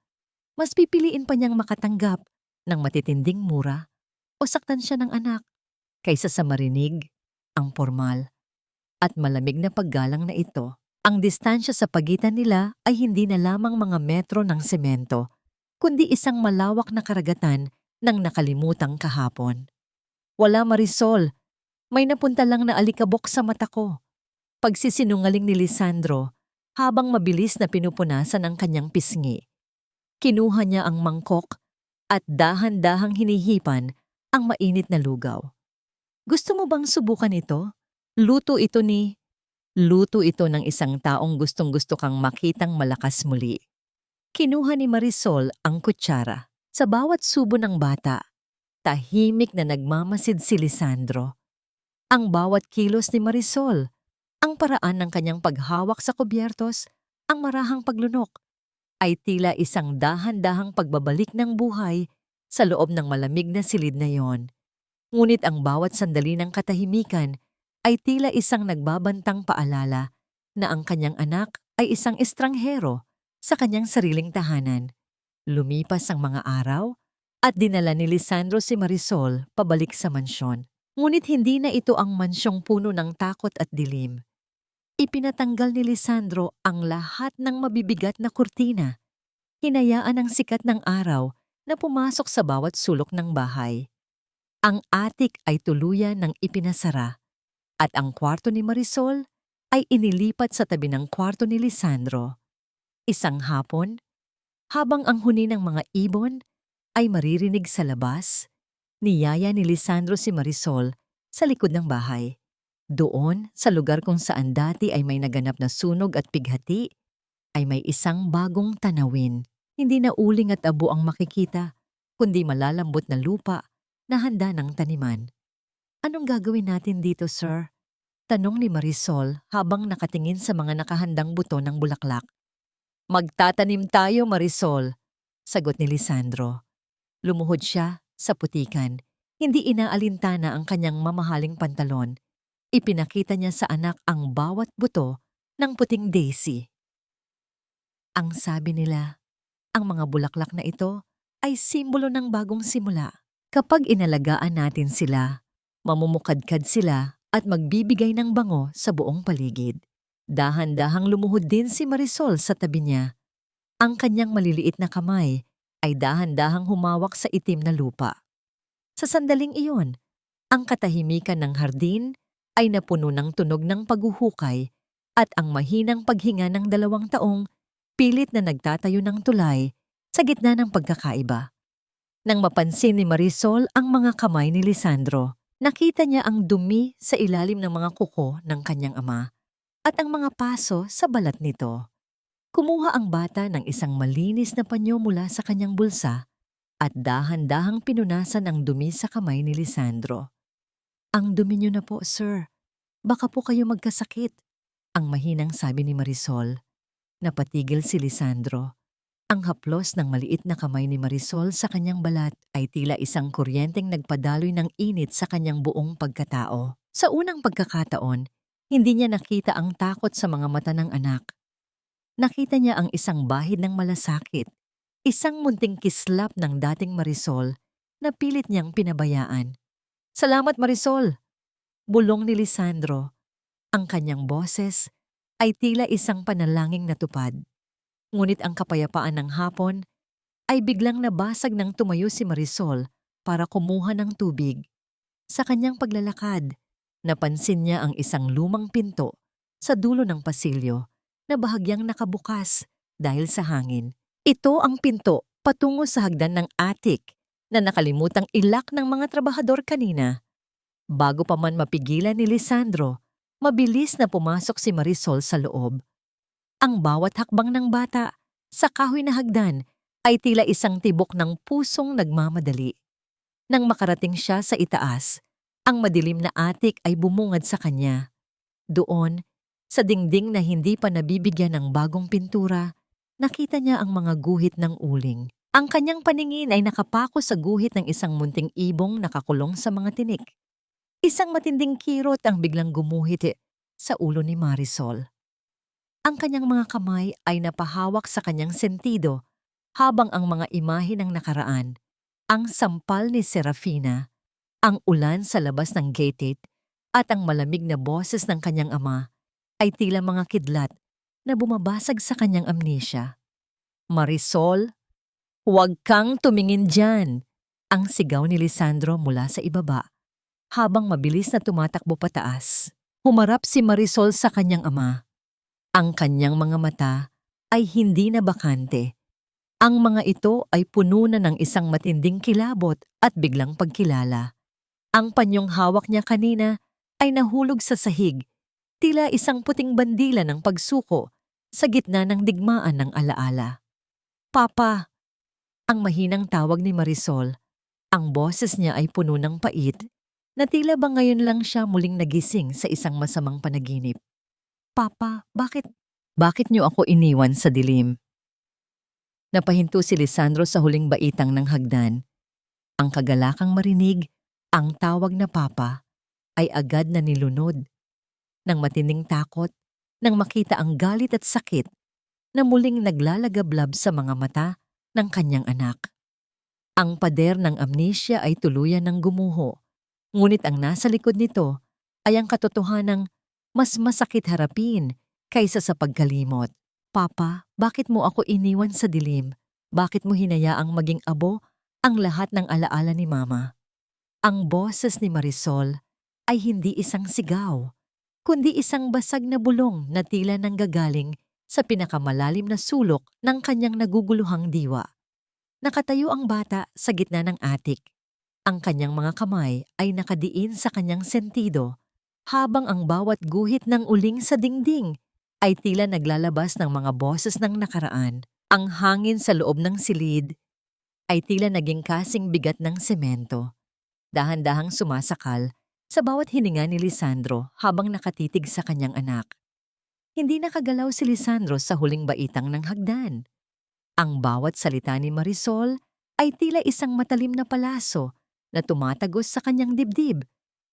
Mas pipiliin pa niyang makatanggap ng matitinding mura o saktan siya ng anak kaysa sa marinig, ang formal at malamig na paggalang na ito. Ang distansya sa pagitan nila ay hindi na lamang mga metro ng semento, kundi isang malawak na karagatan ng nakalimutang kahapon. Wala, Marisol, may napunta lang na alikabok sa mata ko. Pagsisinungaling ni Lisandro habang mabilis na pinupunasan ang kanyang pisngi. Kinuha niya ang mangkok at dahan-dahang hinihipan ang mainit na lugaw. Gusto mo bang subukan ito? Luto ito ng isang taong gustong-gusto kang makitang malakas muli. Kinuha ni Marisol ang kutsara. Sa bawat subo ng bata, tahimik na nagmamasid si Lisandro. Ang bawat kilos ni Marisol, ang paraan ng kanyang paghawak sa kubyertos, ang marahang paglunok, ay tila isang dahan-dahang pagbabalik ng buhay sa loob ng malamig na silid na yon. Ngunit ang bawat sandali ng katahimikan ay tila isang nagbabantang paalala na ang kanyang anak ay isang estranghero sa kanyang sariling tahanan. Lumipas ang mga araw at dinala ni Lisandro si Marisol pabalik sa mansyon. Ngunit hindi na ito ang mansyong puno ng takot at dilim. Ipinatanggal ni Lisandro ang lahat ng mabibigat na kurtina. Hinayaan ang sikat ng araw na pumasok sa bawat sulok ng bahay. Ang atik ay tuluyan ng ipinasara at ang kwarto ni Marisol ay inilipat sa tabi ng kwarto ni Lisandro. Isang hapon, habang ang huni ng mga ibon ay maririnig sa labas, niyaya ni Lisandro si Marisol sa likod ng bahay. Doon, sa lugar kung saan dati ay may naganap na sunog at pighati, ay may isang bagong tanawin. Hindi na uling at abo ang makikita, kundi malalambot na lupa na handa ng taniman. Anong gagawin natin dito, sir? Tanong ni Marisol habang nakatingin sa mga nakahandang buto ng bulaklak. Magtatanim tayo, Marisol, sagot ni Lisandro. Lumuhod siya sa putikan. Hindi inaalintana ang kanyang mamahaling pantalon. Ipinakita niya sa anak ang bawat buto ng puting daisy. Ang sabi nila, ang mga bulaklak na ito ay simbolo ng bagong simula. Kapag inalagaan natin sila, mamumukadkad sila at magbibigay ng bango sa buong paligid. Dahan-dahang lumuhod din si Marisol sa tabi niya. Ang kanyang maliliit na kamay ay dahan-dahang humawak sa itim na lupa. Sa sandaling iyon, ang katahimikan ng hardin ay napuno ng tunog ng paghuhukay at ang mahinang paghinga ng 2 taong pilit na nagtatayo ng tulay sa gitna ng pagkakaiba. Nang mapansin ni Marisol ang mga kamay ni Lisandro, nakita niya ang dumi sa ilalim ng mga kuko ng kanyang ama at ang mga paso sa balat nito. Kumuha ang bata ng isang malinis na panyo mula sa kanyang bulsa at dahan-dahang pinunasan ang dumi sa kamay ni Lisandro. Ang dumi niyo na po, sir. Baka po kayo magkasakit, ang mahinang sabi ni Marisol. Napatigil si Lisandro. Ang haplos ng maliit na kamay ni Marisol sa kanyang balat ay tila isang kuryenteng nagpadaloy ng init sa kanyang buong pagkatao. Sa unang pagkakataon, hindi niya nakita ang takot sa mga mata ng anak. Nakita niya ang isang bahid ng malasakit, isang munting kislap ng dating Marisol na pilit niyang pinabayaan. Salamat, Marisol! Bulong ni Lisandro. Ang kanyang boses ay tila isang panalangin na tupad. Ngunit ang kapayapaan ng hapon ay biglang nabasag nang tumayo si Marisol para kumuha ng tubig. Sa kanyang paglalakad, napansin niya ang isang lumang pinto sa dulo ng pasilyo na bahagyang nakabukas dahil sa hangin. Ito ang pinto patungo sa hagdan ng attic na nakalimutang ilak ng mga trabahador kanina. Bago pa man mapigilan ni Lisandro, mabilis na pumasok si Marisol sa loob. Ang bawat hakbang ng bata sa kahoy na hagdan ay tila isang tibok ng pusong nagmamadali. Nang makarating siya sa itaas, ang madilim na attic ay bumungad sa kanya. Doon, sa dingding na hindi pa nabibigyan ng bagong pintura, nakita niya ang mga guhit ng uling. Ang kanyang paningin ay nakapako sa guhit ng isang munting ibong nakakulong sa mga tinik. Isang matinding kirot ang biglang gumuhit sa ulo ni Marisol. Ang kanyang mga kamay ay napahawak sa kanyang sentido habang ang mga imahe ng nakaraan, ang sampal ni Serafina, ang ulan sa labas ng gate at ang malamig na boses ng kanyang ama ay tila mga kidlat na bumabasag sa kanyang amnesia. Marisol, huwag kang tumingin dyan! Ang sigaw ni Lisandro mula sa ibaba habang mabilis na tumatakbo pataas. Humarap si Marisol sa kanyang ama. Ang kanyang mga mata ay hindi na bakante. Ang mga ito ay puno na ng isang matinding kilabot at biglang pagkilala. Ang panyong hawak niya kanina ay nahulog sa sahig, tila isang puting bandila ng pagsuko sa gitna ng digmaan ng alaala. Papa! Ang mahinang tawag ni Marisol. Ang boses niya ay puno ng pait, na tila ba ngayon lang siya muling nagising sa isang masamang panaginip. Papa, bakit niyo ako iniwan sa dilim? Napahinto si Lisandro sa huling baitang ng hagdan. Ang kagalakang marinig, ang tawag na papa, ay agad na nilunod. Nang matinding takot, nang makita ang galit at sakit na muling naglalagablab sa mga mata ng kanyang anak. Ang pader ng amnesia ay tuluyan ng gumuho, ngunit ang nasa likod nito ay ang katotohanang mas masakit harapin kaysa sa pagkalimot. Papa, bakit mo ako iniwan sa dilim? Bakit mo hinayaang maging abo ang lahat ng alaala ni Mama? Ang boses ni Marisol ay hindi isang sigaw, kundi isang basag na bulong na tila nanggagaling sa pinakamalalim na sulok ng kanyang naguguluhang diwa. Nakatayo ang bata sa gitna ng atik. Ang kanyang mga kamay ay nakadiin sa kanyang sentido, habang ang bawat guhit ng uling sa dingding ay tila naglalabas ng mga boses ng nakaraan. Ang hangin sa loob ng silid ay tila naging kasing bigat ng semento, dahan-dahang sumasakal sa bawat hininga ni Lisandro habang nakatitig sa kanyang anak. Hindi nakagalaw si Lisandro sa huling baitang ng hagdan. Ang bawat salita ni Marisol ay tila isang matalim na palaso na tumatagos sa kanyang dibdib.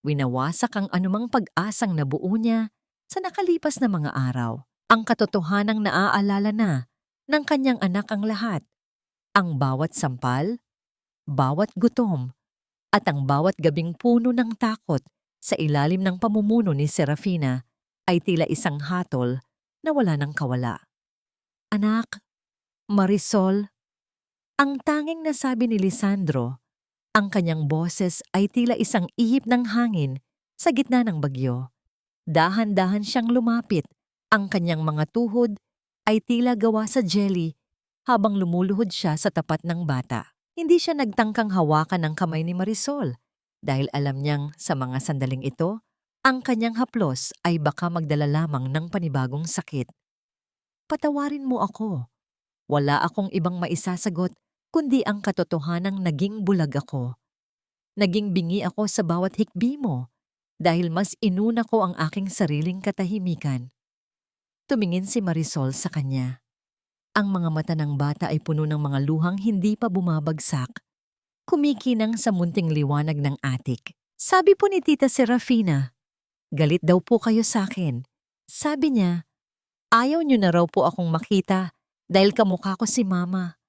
Winawasak ang anumang pag-asang nabuo niya sa nakalipas na mga araw. Ang katotohanang naaalala na ng kanyang anak ang lahat. Ang bawat sampal, bawat gutom, at ang bawat gabing puno ng takot sa ilalim ng pamumuno ni Serafina ay tila isang hatol na wala nang kawala. Anak, Marisol, ang tanging nasabi ni Lisandro, ang kanyang boses ay tila isang ihip ng hangin sa gitna ng bagyo. Dahan-dahan siyang lumapit, ang kanyang mga tuhod ay tila gawa sa jelly habang lumuluhod siya sa tapat ng bata. Hindi siya nagtangkang hawakan ng kamay ni Marisol dahil alam niyang sa mga sandaling ito, ang kanyang haplos ay baka magdala lamang ng panibagong sakit. Patawarin mo ako. Wala akong ibang maisasagot kundi ang katotohanang naging bulag ako. Naging bingi ako sa bawat hikbi mo dahil mas inuna ko ang aking sariling katahimikan. Tumingin si Marisol sa kanya. Ang mga mata ng bata ay puno ng mga luhang hindi pa bumabagsak. Kumikinang sa munting liwanag ng atik. Sabi po ni Tita Serafina, galit daw po kayo sa akin. Sabi niya, ayaw niyo na raw po akong makita dahil kamukha ko si Mama.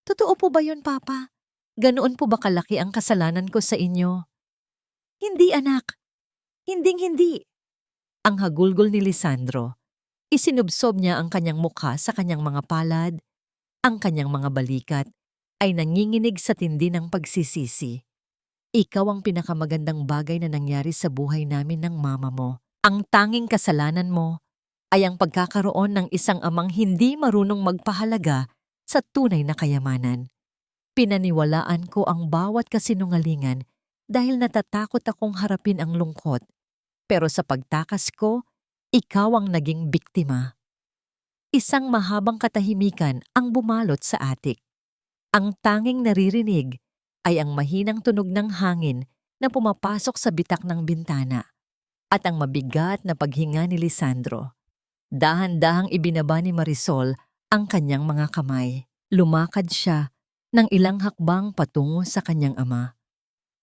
Totoo po ba yun, Papa? Ganoon po ba kalaki ang kasalanan ko sa inyo? Hindi, anak. Hinding-hindi. Ang hagulgol ni Lisandro. Isinubsob niya ang kanyang mukha sa kanyang mga palad. Ang kanyang mga balikat ay nanginginig sa tindi ng pagsisisi. Ikaw ang pinakamagandang bagay na nangyari sa buhay namin ng mama mo. Ang tanging kasalanan mo ay ang pagkakaroon ng isang amang hindi marunong magpahalaga sa tunay na kayamanan. Pinaniwalaan ko ang bawat kasinungalingan dahil natatakot akong harapin ang lungkot. Pero sa pagtakas ko, ikaw ang naging biktima. Isang mahabang katahimikan ang bumalot sa atik. Ang tanging naririnig ay ang mahinang tunog ng hangin na pumapasok sa bitak ng bintana at ang mabigat na paghinga ni Lisandro. Dahan-dahang ibinaba ni Marisol ang kanyang mga kamay. Lumakad siya ng ilang hakbang patungo sa kanyang ama.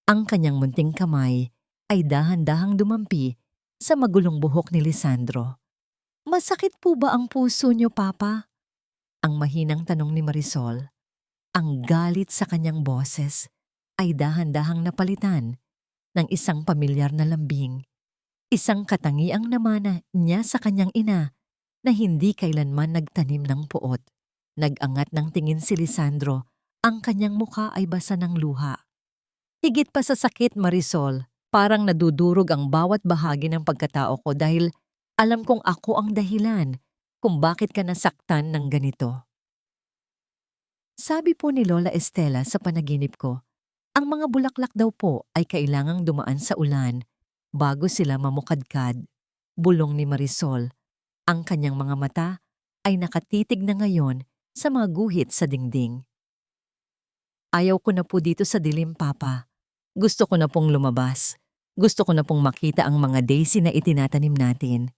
Ang kanyang munting kamay ay dahan-dahang dumampi sa magulong buhok ni Lisandro. "Masakit po ba ang puso niyo, Papa?" Ang mahinang tanong ni Marisol. Ang galit sa kanyang boses ay dahan-dahang napalitan ng isang pamilyar na lambing. Isang katangiang namana niya sa kanyang ina na hindi kailanman nagtanim ng puot. Nag-angat ng tingin si Lisandro, ang kanyang mukha ay basa ng luha. "Higit pa sa sakit, Marisol, parang nadudurog ang bawat bahagi ng pagkatao ko dahil alam kong ako ang dahilan kung bakit ka nasaktan ng ganito." Sabi po ni Lola Estela sa panaginip ko, ang mga bulaklak daw po ay kailangang dumaan sa ulan bago sila mamukadkad. Bulong ni Marisol. Ang kanyang mga mata ay nakatitig na ngayon sa mga guhit sa dingding. "Ayaw ko na po dito sa dilim, Papa. Gusto ko na pong lumabas. Gusto ko na pong makita ang mga daisy na itinatanim natin."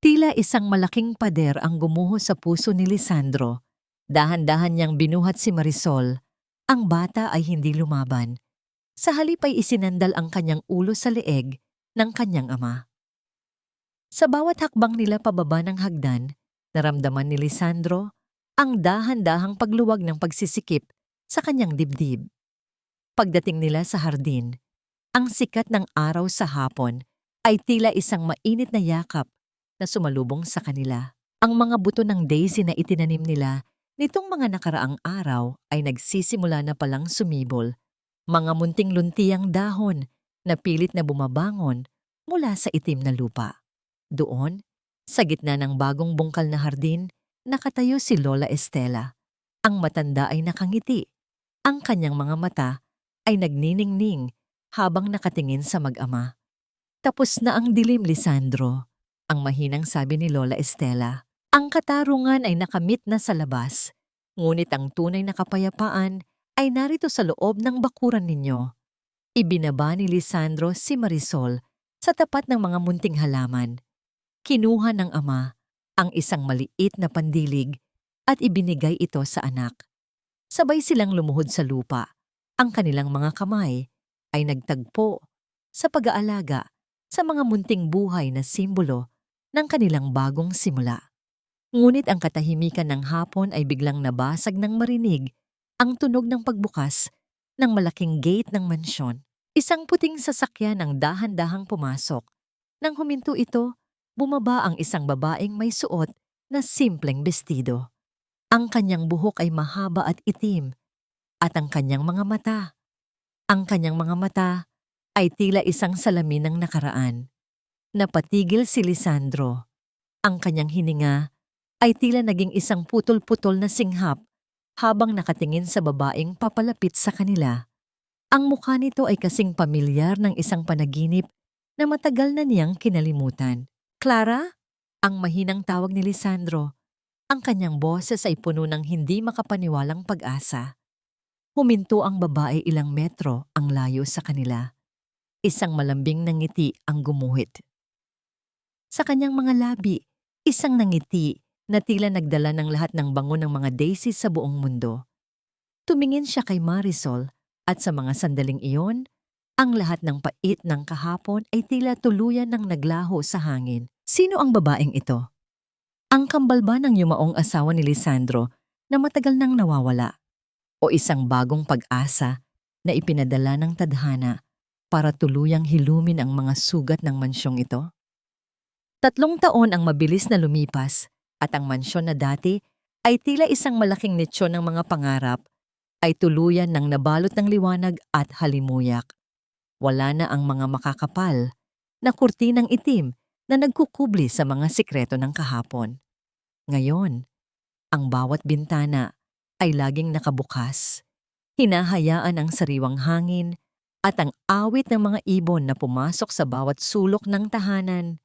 Tila isang malaking pader ang gumuho sa puso ni Lisandro. Dahan-dahan niyang binuhat si Marisol. Ang bata ay hindi lumaban. Sa halip ay isinandal ang kanyang ulo sa leeg ng kanyang ama. Sa bawat hakbang nila pababa ng hagdan, naramdaman ni Lisandro ang dahan-dahang pagluwag ng pagsisikip sa kanyang dibdib. Pagdating nila sa hardin, ang sikat ng araw sa hapon ay tila isang mainit na yakap na sumalubong sa kanila. Ang mga buto ng daisy na itinanim nila nitong mga nakaraang araw ay nagsisimula na palang sumibol, mga munting luntiyang dahon na pilit na bumabangon mula sa itim na lupa. Doon, sa gitna ng bagong bungkal na hardin, nakatayo si Lola Estela. Ang matanda ay nakangiti. Ang kanyang mga mata ay nagniningning habang nakatingin sa mag-ama. "Tapos na ang dilim, Lisandro," ang mahinang sabi ni Lola Estela. "Ang katarungan ay nakamit na sa labas, ngunit ang tunay na kapayapaan ay narito sa loob ng bakuran ninyo." Ibinaba ni Lisandro si Marisol sa tapat ng mga munting halaman. Kinuha ng ama ang isang maliit na pandilig at ibinigay ito sa anak. Sabay silang lumuhod sa lupa. Ang kanilang mga kamay ay nagtagpo sa pag-aalaga sa mga munting buhay na simbolo ng kanilang bagong simula. Ngunit ang katahimikan ng hapon ay biglang nabasag ng marinig ang tunog ng pagbukas ng malaking gate ng mansyon. Isang puting sasakyan ang dahan-dahang pumasok. Nang huminto ito, bumaba ang isang babaeng may suot na simpleng bestido. Ang kanyang buhok ay mahaba at itim, at ang kanyang mga mata ay tila isang salamin ng nakaraan. Napatigil si Lisandro. Ang kanyang hininga ay tila naging isang putol-putol na singhap habang nakatingin sa babaeng papalapit sa kanila. Ang mukha nito ay kasing pamilyar ng isang panaginip na matagal na niyang kinalimutan. "Clara?" Ang mahinang tawag ni Lisandro. Ang kanyang boses ay puno ng hindi makapaniwalang pag-asa. Huminto ang babae ilang metro ang layo sa kanila. Isang malambing na ngiti ang gumuhit sa kanyang mga labi, isang nangiti na tila nagdala ng lahat ng bango ng mga daisy sa buong mundo. Tumingin siya kay Marisol at sa mga sandaling iyon, ang lahat ng pait ng kahapon ay tila tuluyan ng naglaho sa hangin. Sino ang babaeng ito? Ang kambal ba ng yumaong asawa ni Lisandro na matagal nang nawawala? O isang bagong pag-asa na ipinadala ng tadhana para tuluyang hilumin ang mga sugat ng mansyong ito? 3 taon ang mabilis na lumipas at ang mansyon na dati ay tila isang malaking nitsyon ng mga pangarap ay tuluyan ng nabalot ng liwanag at halimuyak. Wala na ang mga makakapal na kurtinang itim na nagkukubli sa mga sikreto ng kahapon. Ngayon, ang bawat bintana ay laging nakabukas. Hinahayaan ang sariwang hangin at ang awit ng mga ibon na pumasok sa bawat sulok ng tahanan.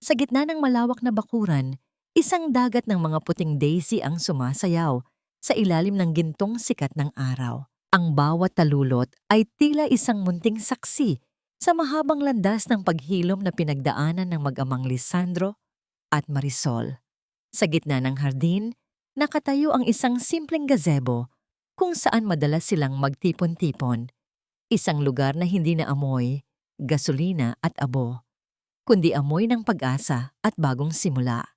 Sa gitna ng malawak na bakuran, isang dagat ng mga puting daisy ang sumasayaw sa ilalim ng gintong sikat ng araw. Ang bawat talulot ay tila isang munting saksi sa mahabang landas ng paghilom na pinagdaanan ng mag-amang Lisandro at Marisol. Sa gitna ng hardin, nakatayo ang isang simpleng gazebo kung saan madalas silang magtipon-tipon. Isang lugar na hindi naamoy, gasolina at abo, kundi amoy ng pag-asa at bagong simula.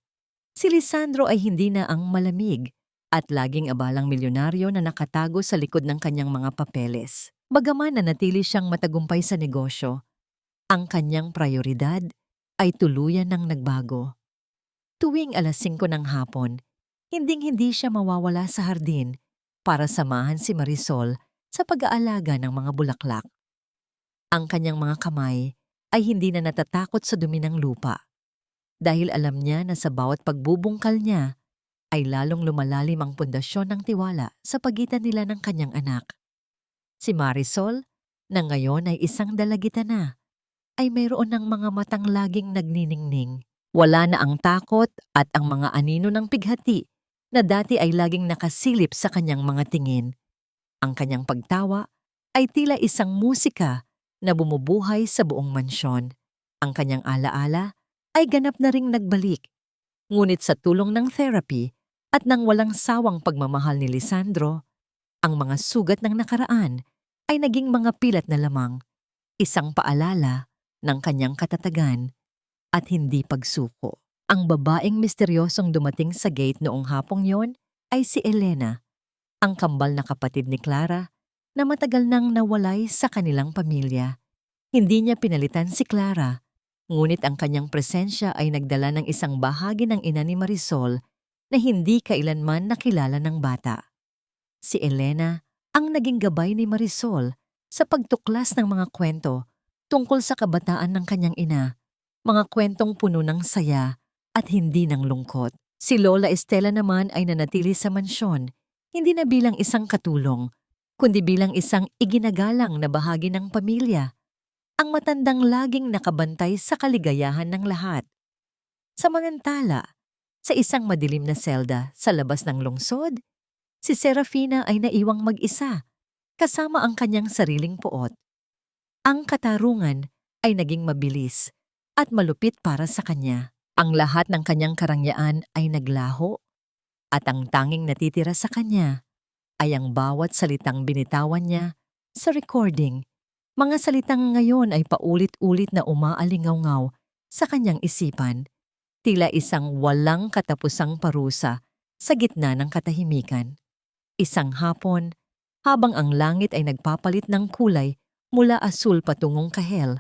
Si Lisandro ay hindi na ang malamig at laging abalang milyonaryo na nakatago sa likod ng kanyang mga papeles. Bagaman nanatili siyang matagumpay sa negosyo, ang kanyang prioridad ay tuluyan ng nagbago. Tuwing 5:00 ng hapon, hinding-hindi siya mawawala sa hardin para samahan si Marisol sa pag-aalaga ng mga bulaklak. Ang kanyang mga kamay ay hindi na natatakot sa dumi ng lupa dahil alam niya na sa bawat pagbubungkal niya ay lalong lumalalim ang pundasyon ng tiwala sa pagitan nila ng kanyang anak. Si Marisol, na ngayon ay isang dalagita na, ay mayroon ng mga matang laging nagniningning. Wala na ang takot at ang mga anino ng pighati na dati ay laging nakasilip sa kanyang mga tingin. Ang kanyang pagtawa ay tila isang musika na bumubuhay sa buong mansyon. Ang kanyang alaala ay ganap na ring nagbalik. Ngunit sa tulong ng therapy at ng walang sawang pagmamahal ni Lisandro, ang mga sugat ng nakaraan ay naging mga pilat na lamang, isang paalala ng kanyang katatagan at hindi pagsuko. Ang babaeng misteryosong dumating sa gate noong hapong yon ay si Elena, ang kambal na kapatid ni Clara na matagal nang nawalay sa kanilang pamilya. Hindi niya pinalitan si Clara, ngunit ang kanyang presensya ay nagdala ng isang bahagi ng ina ni Marisol na hindi kailanman nakilala ng bata. Si Elena ang naging gabay ni Marisol sa pagtuklas ng mga kwento tungkol sa kabataan ng kanyang ina, mga kwentong puno ng saya at hindi ng lungkot. Si Lola Estela naman ay nanatili sa mansyon, hindi na bilang isang katulong, kundi bilang isang iginagalang na bahagi ng pamilya, ang matandang laging nakabantay sa kaligayahan ng lahat. Samantala, sa isang madilim na selda sa labas ng lungsod, si Serafina ay naiwang mag-isa, kasama ang kanyang sariling puot. Ang katarungan ay naging mabilis at malupit para sa kanya. Ang lahat ng kanyang karangyaan ay naglaho at ang tanging natitira sa kanya ay ang bawat salitang binitawan niya sa recording. Mga salitang ngayon ay paulit-ulit na umaalingaw-ngaw sa kanyang isipan, tila isang walang katapusang parusa sa gitna ng katahimikan. Isang hapon, habang ang langit ay nagpapalit ng kulay mula asul patungong kahel,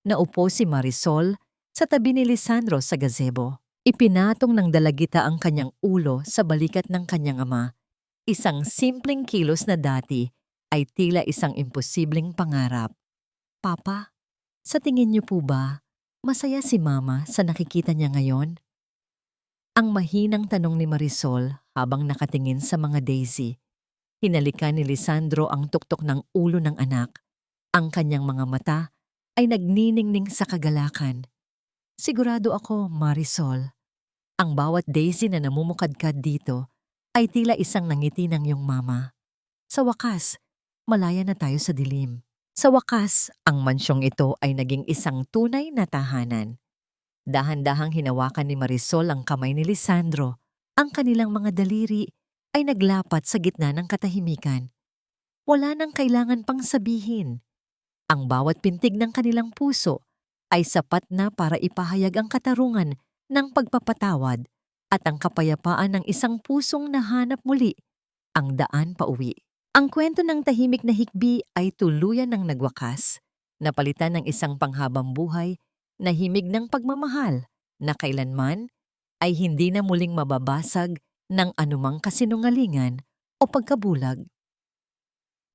naupo si Marisol sa tabi ni Lisandro sa gazebo. Ipinatong ng dalagita ang kanyang ulo sa balikat ng kanyang ama. Isang simpleng kilos na dati ay tila isang imposibleng pangarap. Papa, sa tingin niyo po ba, masaya si Mama sa nakikita niya ngayon? Ang mahinang tanong ni Marisol habang nakatingin sa mga daisy. Hinalikan ni Lisandro ang tuktok ng ulo ng anak. Ang kanyang mga mata ay nagniningning sa kagalakan. Sigurado ako, Marisol, ang bawat daisy na namumukadkad dito ay tila isang nangiti ng iyong mama. Sa wakas, malaya na tayo sa dilim. Sa wakas, ang mansyong ito ay naging isang tunay na tahanan. Dahan-dahang hinawakan ni Marisol ang kamay ni Lisandro. Ang kanilang mga daliri ay naglapat sa gitna ng katahimikan. Wala nang kailangan pang sabihin. Ang bawat pintig ng kanilang puso ay sapat na para ipahayag ang katarungan ng pagpapatawad at ang kapayapaan ng isang pusong nahanap muli ang daan pauwi. Ang kwento ng tahimik na hikbi ay tuluyan ng nagwakas, napalitan ng isang panghabang buhay na himig ng pagmamahal na kailanman ay hindi na muling mababasag ng anumang kasinungalingan o pagkabulag.